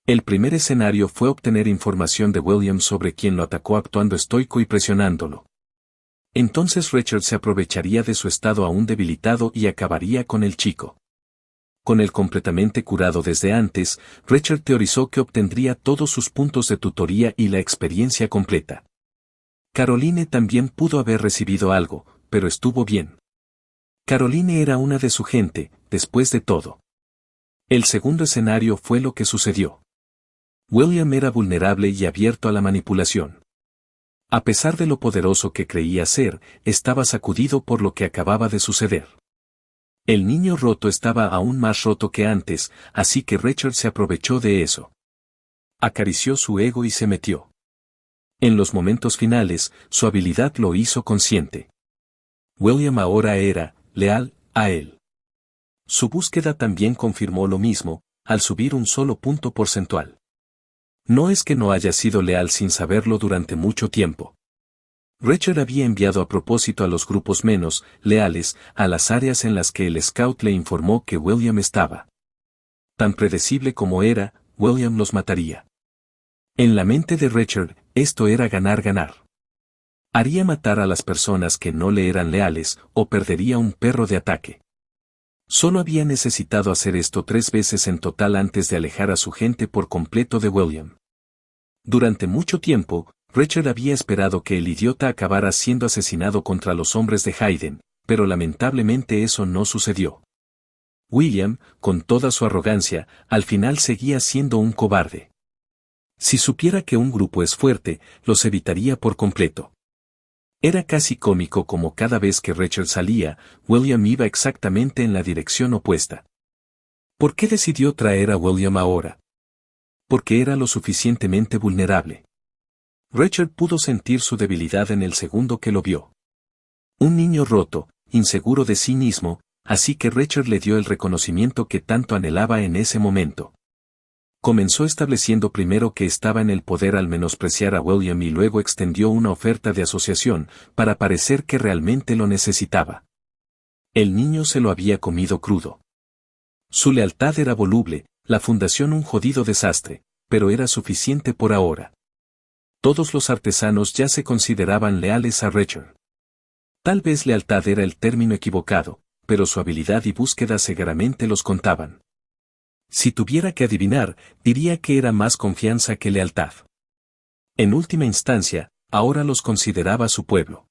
El primer escenario fue obtener información de William sobre quien lo atacó actuando estoico y presionándolo. Entonces Richard se aprovecharía de su estado aún debilitado y acabaría con el chico. Con él completamente curado desde antes, Richard teorizó que obtendría todos sus puntos de tutoría y la experiencia completa. Caroline también pudo haber recibido algo, pero estuvo bien. Caroline era una de su gente, después de todo. El segundo escenario fue lo que sucedió. William era vulnerable y abierto a la manipulación. A pesar de lo poderoso que creía ser, estaba sacudido por lo que acababa de suceder. El niño roto estaba aún más roto que antes, así que Richard se aprovechó de eso. Acarició su ego y se metió. En los momentos finales, su habilidad lo hizo consciente. William ahora era leal a él. Su búsqueda también confirmó lo mismo, al subir un solo punto porcentual. No es que no haya sido leal sin saberlo durante mucho tiempo. Richard había enviado a propósito a los grupos menos leales a las áreas en las que el scout le informó que William estaba. Tan predecible como era, William los mataría. En la mente de Richard, esto era ganar-ganar. Haría matar a las personas que no le eran leales, o perdería un perro de ataque. Solo había necesitado hacer esto 3 veces en total antes de alejar a su gente por completo de William. Durante mucho tiempo, Richard había esperado que el idiota acabara siendo asesinado contra los hombres de Hayden, pero lamentablemente eso no sucedió. William, con toda su arrogancia, al final seguía siendo un cobarde. Si supiera que un grupo es fuerte, los evitaría por completo. Era casi cómico como cada vez que Richard salía, William iba exactamente en la dirección opuesta. ¿Por qué decidió traer a William ahora? Porque era lo suficientemente vulnerable. Richard pudo sentir su debilidad en el segundo que lo vio. Un niño roto, inseguro de sí mismo, así que Richard le dio el reconocimiento que tanto anhelaba en ese momento. Comenzó estableciendo primero que estaba en el poder al menospreciar a William y luego extendió una oferta de asociación, para parecer que realmente lo necesitaba. El niño se lo había comido crudo. Su lealtad era voluble, la fundación un jodido desastre, pero era suficiente por ahora. Todos los artesanos ya se consideraban leales a Richard. Tal vez lealtad era el término equivocado, pero su habilidad y búsqueda cegaramente los contaban. Si tuviera que adivinar, diría que era más confianza que lealtad. En última instancia, ahora los consideraba su pueblo.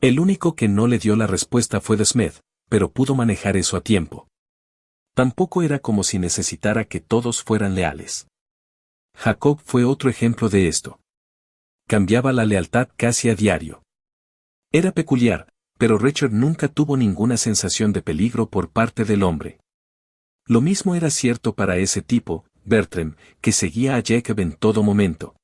El único que no le dio la respuesta fue Smith, pero pudo manejar eso a tiempo. Tampoco era como si necesitara que todos fueran leales. Jacob fue otro ejemplo de esto. Cambiaba la lealtad casi a diario. Era peculiar, pero Richard nunca tuvo ninguna sensación de peligro por parte del hombre. Lo mismo era cierto para ese tipo, Bertram, que seguía a Jacob en todo momento.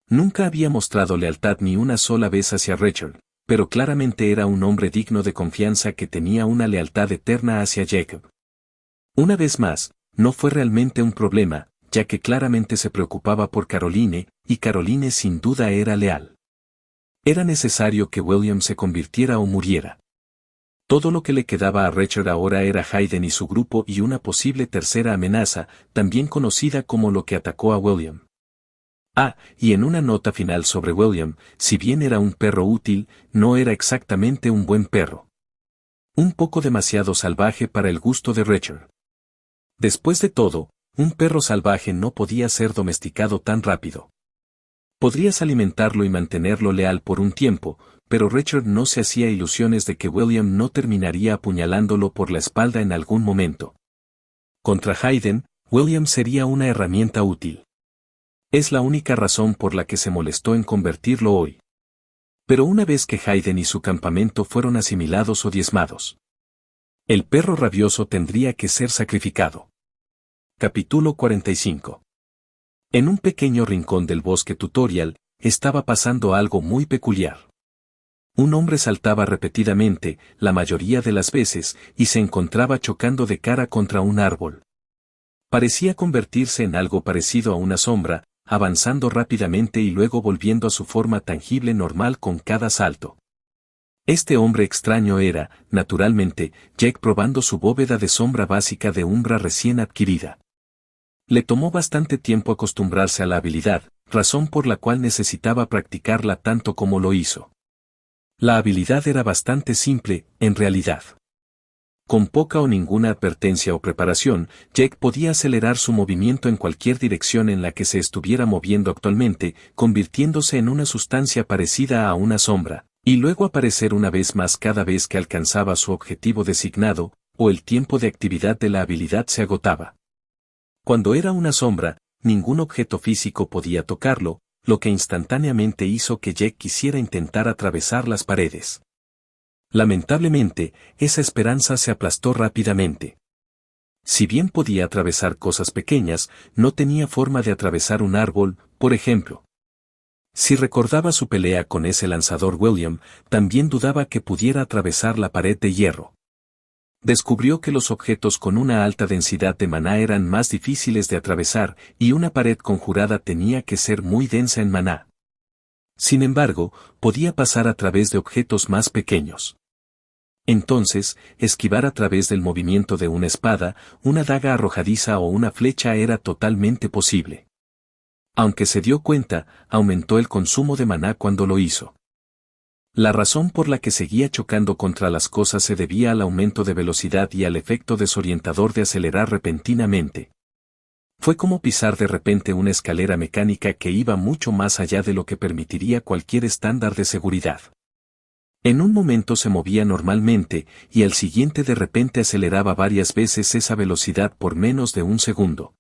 Nunca había mostrado lealtad ni una sola vez hacia Richard, pero claramente era un hombre digno de confianza que tenía una lealtad eterna hacia Jacob. Una vez más, no fue realmente un problema, ya que claramente se preocupaba por Caroline, y Caroline sin duda era leal. Era necesario que William se convirtiera o muriera. Todo lo que le quedaba a Richard ahora era Hayden y su grupo y una posible tercera amenaza, también conocida como lo que atacó a William. Y en una nota final sobre William, si bien era un perro útil, no era exactamente un buen perro. Un poco demasiado salvaje para el gusto de Richard. Después de todo, un perro salvaje no podía ser domesticado tan rápido. Podrías alimentarlo y mantenerlo leal por un tiempo, pero Richard no se hacía ilusiones de que William no terminaría apuñalándolo por la espalda en algún momento. Contra Hayden, William sería una herramienta útil. Es la única razón por la que se molestó en convertirlo hoy. Pero una vez que Hayden y su campamento fueron asimilados o diezmados, el perro rabioso tendría que ser sacrificado. Capítulo 45. En un pequeño rincón del bosque tutorial, estaba pasando algo muy peculiar. Un hombre saltaba repetidamente, la mayoría de las veces, y se encontraba chocando de cara contra un árbol. Parecía convertirse en algo parecido a una sombra, avanzando rápidamente y luego volviendo a su forma tangible normal con cada salto. Este hombre extraño era, naturalmente, Jake probando su bóveda de sombra básica de umbra recién adquirida. Le tomó bastante tiempo acostumbrarse a la habilidad, razón por la cual necesitaba practicarla tanto como lo hizo. La habilidad era bastante simple, en realidad. Con poca o ninguna advertencia o preparación, Jake podía acelerar su movimiento en cualquier dirección en la que se estuviera moviendo actualmente, convirtiéndose en una sustancia parecida a una sombra, y luego aparecer una vez más cada vez que alcanzaba su objetivo designado, o el tiempo de actividad de la habilidad se agotaba. Cuando era una sombra, ningún objeto físico podía tocarlo, lo que instantáneamente hizo que Jake quisiera intentar atravesar las paredes. Lamentablemente, esa esperanza se aplastó rápidamente. Si bien podía atravesar cosas pequeñas, no tenía forma de atravesar un árbol, por ejemplo. Si recordaba su pelea con ese lanzador William, también dudaba que pudiera atravesar la pared de hierro. Descubrió que los objetos con una alta densidad de maná eran más difíciles de atravesar, y una pared conjurada tenía que ser muy densa en maná. Sin embargo, podía pasar a través de objetos más pequeños. Entonces, esquivar a través del movimiento de una espada, una daga arrojadiza o una flecha era totalmente posible. Aunque se dio cuenta, aumentó el consumo de maná cuando lo hizo. La razón por la que seguía chocando contra las cosas se debía al aumento de velocidad y al efecto desorientador de acelerar repentinamente. Fue como pisar de repente una escalera mecánica que iba mucho más allá de lo que permitiría cualquier estándar de seguridad. En un momento se movía normalmente, y al siguiente de repente aceleraba varias veces esa velocidad por menos de un segundo.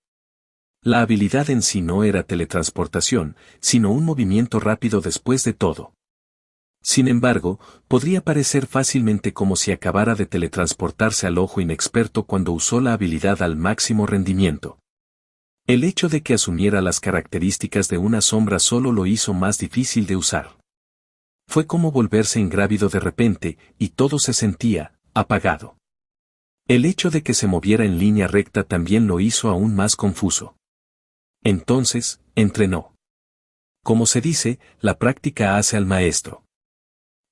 La habilidad en sí no era teletransportación, sino un movimiento rápido después de todo. Sin embargo, podría parecer fácilmente como si acabara de teletransportarse al ojo inexperto cuando usó la habilidad al máximo rendimiento. El hecho de que asumiera las características de una sombra solo lo hizo más difícil de usar. Fue como volverse ingrávido de repente, y todo se sentía apagado. El hecho de que se moviera en línea recta también lo hizo aún más confuso. Entonces, entrenó. Como se dice, la práctica hace al maestro.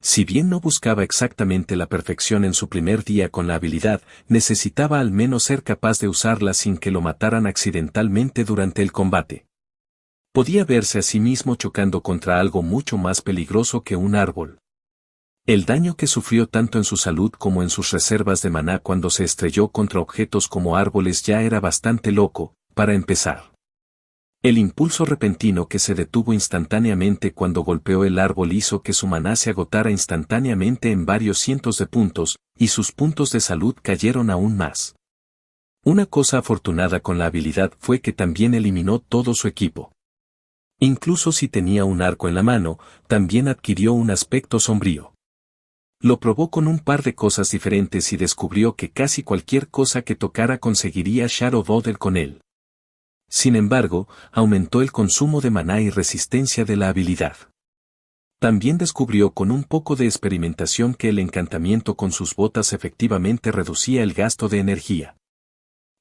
Si bien no buscaba exactamente la perfección en su primer día con la habilidad, necesitaba al menos ser capaz de usarla sin que lo mataran accidentalmente durante el combate. Podía verse a sí mismo chocando contra algo mucho más peligroso que un árbol. El daño que sufrió tanto en su salud como en sus reservas de maná cuando se estrelló contra objetos como árboles ya era bastante loco, para empezar. El impulso repentino que se detuvo instantáneamente cuando golpeó el árbol hizo que su maná se agotara instantáneamente en varios cientos de puntos, y sus puntos de salud cayeron aún más. Una cosa afortunada con la habilidad fue que también eliminó todo su equipo. Incluso si tenía un arco en la mano, también adquirió un aspecto sombrío. Lo probó con un par de cosas diferentes y descubrió que casi cualquier cosa que tocara conseguiría Shadow Bottle con él. Sin embargo, aumentó el consumo de maná y resistencia de la habilidad. También descubrió con un poco de experimentación que el encantamiento con sus botas efectivamente reducía el gasto de energía.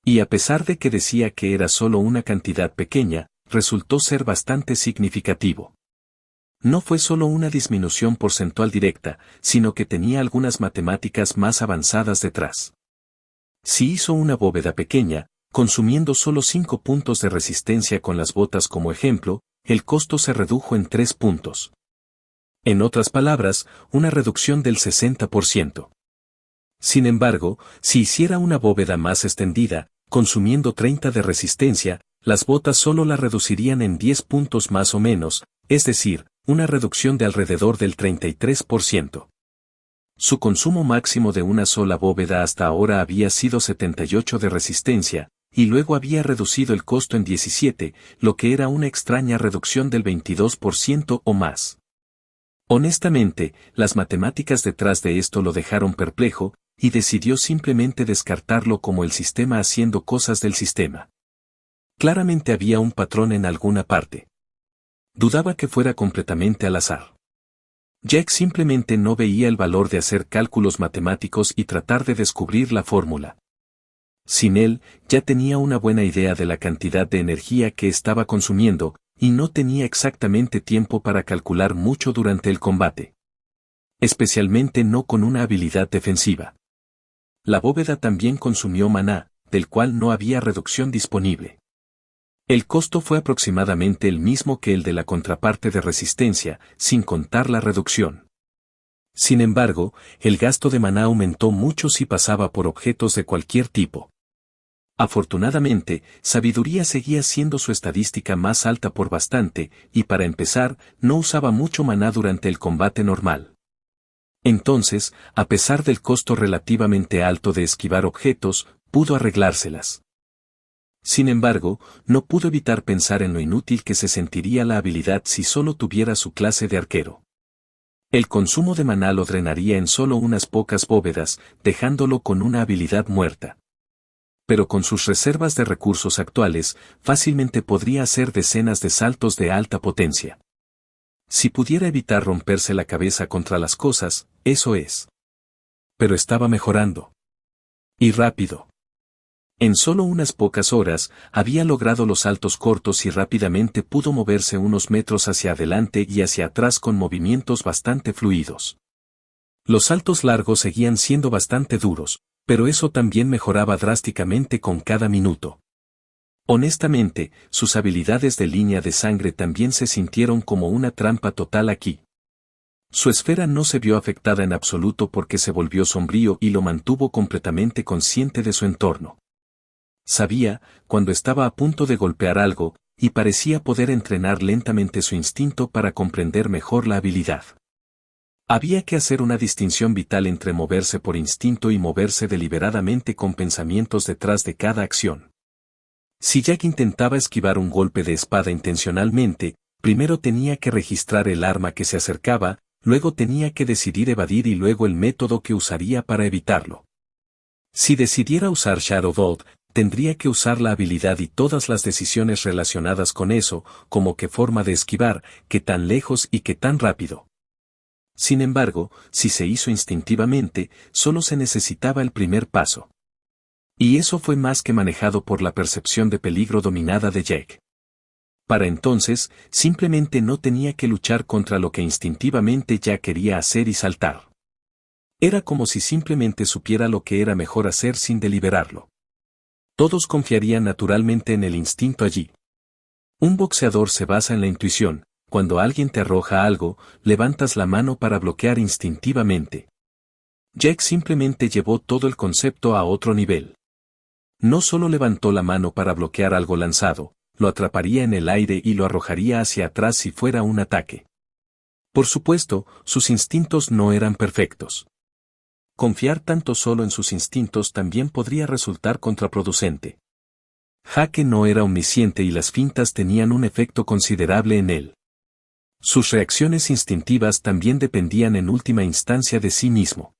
Y a pesar de que decía que era solo una cantidad pequeña, resultó ser bastante significativo. No fue solo una disminución porcentual directa, sino que tenía algunas matemáticas más avanzadas detrás. Si hizo una bóveda pequeña, consumiendo solo 5 puntos de resistencia con las botas como ejemplo, el costo se redujo en 3 puntos. En otras palabras, una reducción del 60%. Sin embargo, si hiciera una bóveda más extendida, consumiendo 30 de resistencia, las botas solo la reducirían en 10 puntos más o menos, es decir, una reducción de alrededor del 33%. Su consumo máximo de una sola bóveda hasta ahora había sido 78 de resistencia, y luego había reducido el costo en 17, lo que era una extraña reducción del 22% o más. Honestamente, las matemáticas detrás de esto lo dejaron perplejo, y decidió simplemente descartarlo como el sistema haciendo cosas del sistema. Claramente había un patrón en alguna parte. Dudaba que fuera completamente al azar. Jack simplemente no veía el valor de hacer cálculos matemáticos y tratar de descubrir la fórmula. Sin él, ya tenía una buena idea de la cantidad de energía que estaba consumiendo, y no tenía exactamente tiempo para calcular mucho durante el combate. Especialmente no con una habilidad defensiva. La bóveda también consumió maná, del cual no había reducción disponible. El costo fue aproximadamente el mismo que el de la contraparte de resistencia, sin contar la reducción. Sin embargo, el gasto de maná aumentó mucho si pasaba por objetos de cualquier tipo. Afortunadamente, sabiduría seguía siendo su estadística más alta por bastante, y para empezar, no usaba mucho maná durante el combate normal. Entonces, a pesar del costo relativamente alto de esquivar objetos, pudo arreglárselas. Sin embargo, no pudo evitar pensar en lo inútil que se sentiría la habilidad si solo tuviera su clase de arquero. El consumo de maná lo drenaría en solo unas pocas bóvedas, dejándolo con una habilidad muerta. Pero con sus reservas de recursos actuales, fácilmente podría hacer decenas de saltos de alta potencia. Si pudiera evitar romperse la cabeza contra las cosas, eso es. Pero estaba mejorando. Y rápido. En solo unas pocas horas, había logrado los saltos cortos y rápidamente pudo moverse unos metros hacia adelante y hacia atrás con movimientos bastante fluidos. Los saltos largos seguían siendo bastante duros, pero eso también mejoraba drásticamente con cada minuto. Honestamente, sus habilidades de línea de sangre también se sintieron como una trampa total aquí. Su esfera no se vio afectada en absoluto porque se volvió sombrío y lo mantuvo completamente consciente de su entorno. Sabía, cuando estaba a punto de golpear algo, y parecía poder entrenar lentamente su instinto para comprender mejor la habilidad. Había que hacer una distinción vital entre moverse por instinto y moverse deliberadamente con pensamientos detrás de cada acción. Si Jack intentaba esquivar un golpe de espada intencionalmente, primero tenía que registrar el arma que se acercaba, luego tenía que decidir evadir y luego el método que usaría para evitarlo. Si decidiera usar Shadow Bolt, tendría que usar la habilidad y todas las decisiones relacionadas con eso, como qué forma de esquivar, qué tan lejos y qué tan rápido. Sin embargo, si se hizo instintivamente, solo se necesitaba el primer paso. Y eso fue más que manejado por la percepción de peligro dominada de Jake. Para entonces, simplemente no tenía que luchar contra lo que instintivamente ya quería hacer y saltar. Era como si simplemente supiera lo que era mejor hacer sin deliberarlo. Todos confiarían naturalmente en el instinto allí. Un boxeador se basa en la intuición. Cuando alguien te arroja algo, levantas la mano para bloquear instintivamente. Jake simplemente llevó todo el concepto a otro nivel. No solo levantó la mano para bloquear algo lanzado, lo atraparía en el aire y lo arrojaría hacia atrás si fuera un ataque. Por supuesto, sus instintos no eran perfectos. Confiar tanto solo en sus instintos también podría resultar contraproducente. Jake no era omnisciente y las fintas tenían un efecto considerable en él. Sus reacciones instintivas también dependían en última instancia de sí mismo.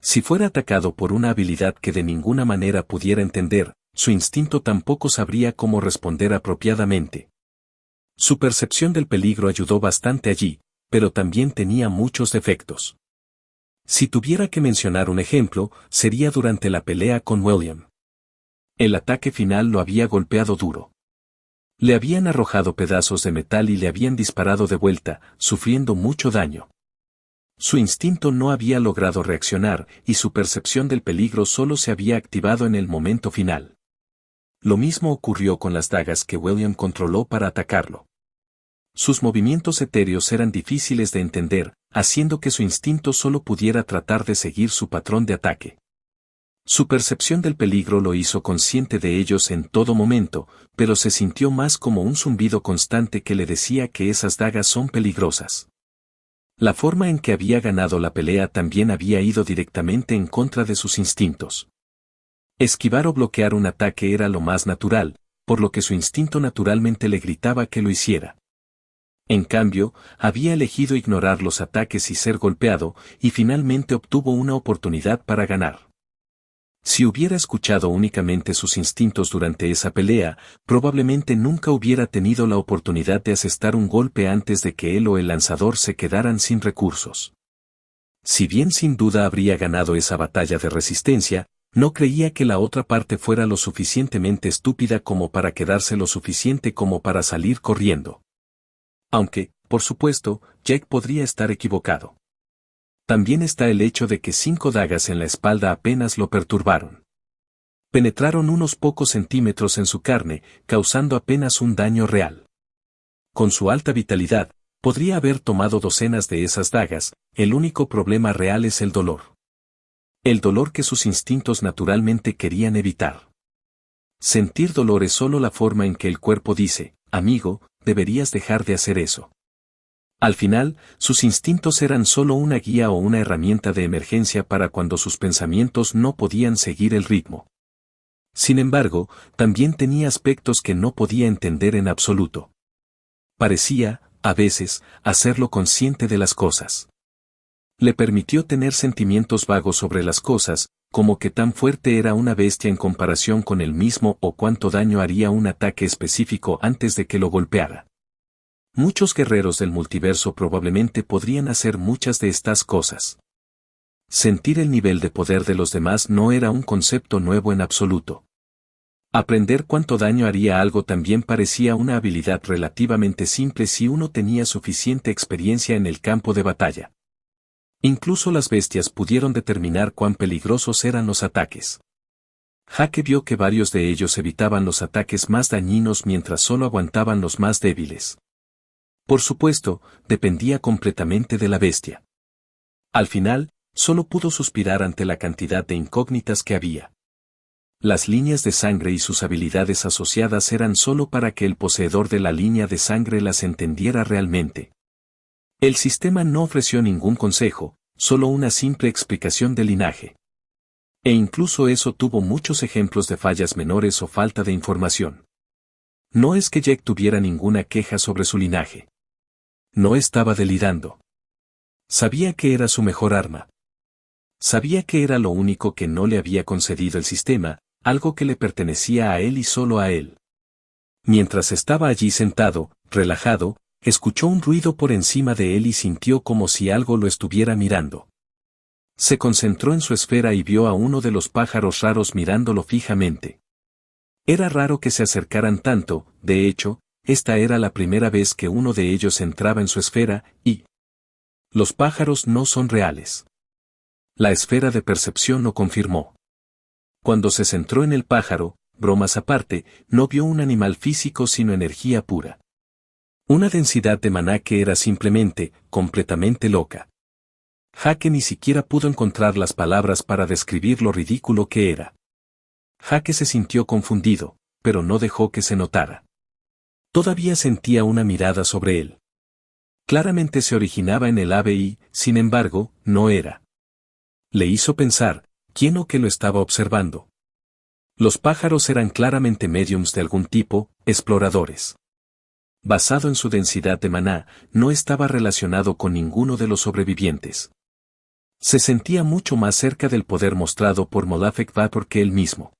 Si fuera atacado por una habilidad que de ninguna manera pudiera entender, su instinto tampoco sabría cómo responder apropiadamente. Su percepción del peligro ayudó bastante allí, pero también tenía muchos defectos. Si tuviera que mencionar un ejemplo, sería durante la pelea con William. El ataque final lo había golpeado duro. Le habían arrojado pedazos de metal y le habían disparado de vuelta, sufriendo mucho daño. Su instinto no había logrado reaccionar y su percepción del peligro solo se había activado en el momento final. Lo mismo ocurrió con las dagas que William controló para atacarlo. Sus movimientos etéreos eran difíciles de entender, haciendo que su instinto solo pudiera tratar de seguir su patrón de ataque. Su percepción del peligro lo hizo consciente de ellos en todo momento, pero se sintió más como un zumbido constante que le decía que esas dagas son peligrosas. La forma en que había ganado la pelea también había ido directamente en contra de sus instintos. Esquivar o bloquear un ataque era lo más natural, por lo que su instinto naturalmente le gritaba que lo hiciera. En cambio, había elegido ignorar los ataques y ser golpeado, y finalmente obtuvo una oportunidad para ganar. Si hubiera escuchado únicamente sus instintos durante esa pelea, probablemente nunca hubiera tenido la oportunidad de asestar un golpe antes de que él o el lanzador se quedaran sin recursos. Si bien sin duda habría ganado esa batalla de resistencia, no creía que la otra parte fuera lo suficientemente estúpida como para quedarse lo suficiente como para salir corriendo. Aunque, por supuesto, Jake podría estar equivocado. También está el hecho de que 5 dagas en la espalda apenas lo perturbaron. Penetraron unos pocos centímetros en su carne, causando apenas un daño real. Con su alta vitalidad, podría haber tomado docenas de esas dagas, el único problema real es el dolor. El dolor que sus instintos naturalmente querían evitar. Sentir dolor es solo la forma en que el cuerpo dice, amigo, deberías dejar de hacer eso. Al final, sus instintos eran solo una guía o una herramienta de emergencia para cuando sus pensamientos no podían seguir el ritmo. Sin embargo, también tenía aspectos que no podía entender en absoluto. Parecía, a veces, hacerlo consciente de las cosas. Le permitió tener sentimientos vagos sobre las cosas, como que tan fuerte era una bestia en comparación con él mismo o cuánto daño haría un ataque específico antes de que lo golpeara. Muchos guerreros del multiverso probablemente podrían hacer muchas de estas cosas. Sentir el nivel de poder de los demás no era un concepto nuevo en absoluto. Aprender cuánto daño haría algo también parecía una habilidad relativamente simple si uno tenía suficiente experiencia en el campo de batalla. Incluso las bestias pudieron determinar cuán peligrosos eran los ataques. Jake vio que varios de ellos evitaban los ataques más dañinos mientras solo aguantaban los más débiles. Por supuesto, dependía completamente de la bestia. Al final, solo pudo suspirar ante la cantidad de incógnitas que había. Las líneas de sangre y sus habilidades asociadas eran solo para que el poseedor de la línea de sangre las entendiera realmente. El sistema no ofreció ningún consejo, solo una simple explicación del linaje. E incluso eso tuvo muchos ejemplos de fallas menores o falta de información. No es que Jake tuviera ninguna queja sobre su linaje. No estaba delirando. Sabía que era su mejor arma. Sabía que era lo único que no le había concedido el sistema, algo que le pertenecía a él y solo a él. Mientras estaba allí sentado, relajado, escuchó un ruido por encima de él y sintió como si algo lo estuviera mirando. Se concentró en su esfera y vio a uno de los pájaros raros mirándolo fijamente. Era raro que se acercaran tanto, de hecho, esta era la primera vez que uno de ellos entraba en su esfera, y los pájaros no son reales. La esfera de percepción lo confirmó. Cuando se centró en el pájaro, bromas aparte, no vio un animal físico sino energía pura. Una densidad de maná que era simplemente, completamente loca. Jaque ni siquiera pudo encontrar las palabras para describir lo ridículo que era. Jaque se sintió confundido, pero no dejó que se notara. Todavía sentía una mirada sobre él. Claramente se originaba en el ave y, sin embargo, no era. Le hizo pensar, ¿quién o qué lo estaba observando? Los pájaros eran claramente médiums de algún tipo, exploradores. Basado en su densidad de maná, no estaba relacionado con ninguno de los sobrevivientes. Se sentía mucho más cerca del poder mostrado por Molafek Vapor que él mismo.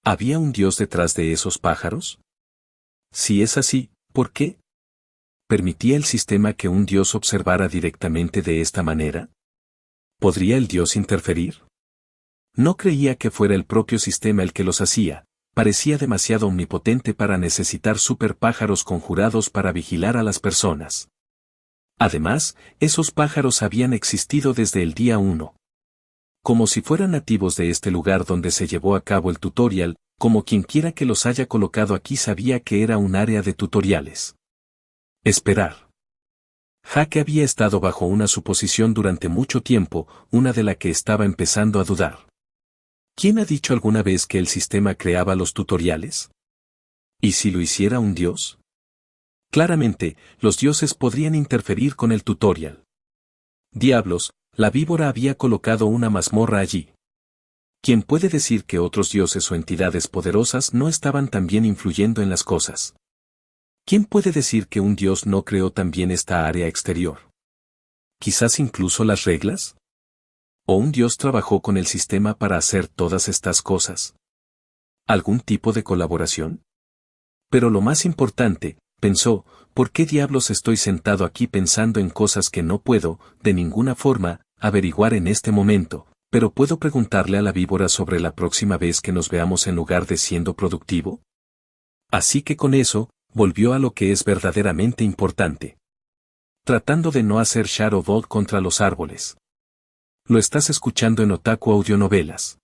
¿Había un dios detrás de esos pájaros? Si es así, ¿por qué? ¿Permitía el sistema que un dios observara directamente de esta manera? ¿Podría el dios interferir? No creía que fuera el propio sistema el que los hacía, parecía demasiado omnipotente para necesitar superpájaros conjurados para vigilar a las personas. Además, esos pájaros habían existido desde el día 1. Como si fueran nativos de este lugar donde se llevó a cabo el tutorial, como quienquiera que los haya colocado aquí sabía que era un área de tutoriales. Esperar. Jaque había estado bajo una suposición durante mucho tiempo, una de la que estaba empezando a dudar. ¿Quién ha dicho alguna vez que el sistema creaba los tutoriales? ¿Y si lo hiciera un dios? Claramente, los dioses podrían interferir con el tutorial. Diablos, la víbora había colocado una mazmorra allí. ¿Quién puede decir que otros dioses o entidades poderosas no estaban también influyendo en las cosas? ¿Quién puede decir que un dios no creó también esta área exterior? ¿Quizás incluso las reglas? ¿O un dios trabajó con el sistema para hacer todas estas cosas? ¿Algún tipo de colaboración? Pero lo más importante, pensó, ¿por qué diablos estoy sentado aquí pensando en cosas que no puedo, de ninguna forma, averiguar en este momento, pero puedo preguntarle a la víbora sobre la próxima vez que nos veamos en lugar de siendo productivo? Así que con eso, volvió a lo que es verdaderamente importante. Tratando de no hacer Shadow Bolt contra los árboles. Lo estás escuchando en Otaku Audionovelas.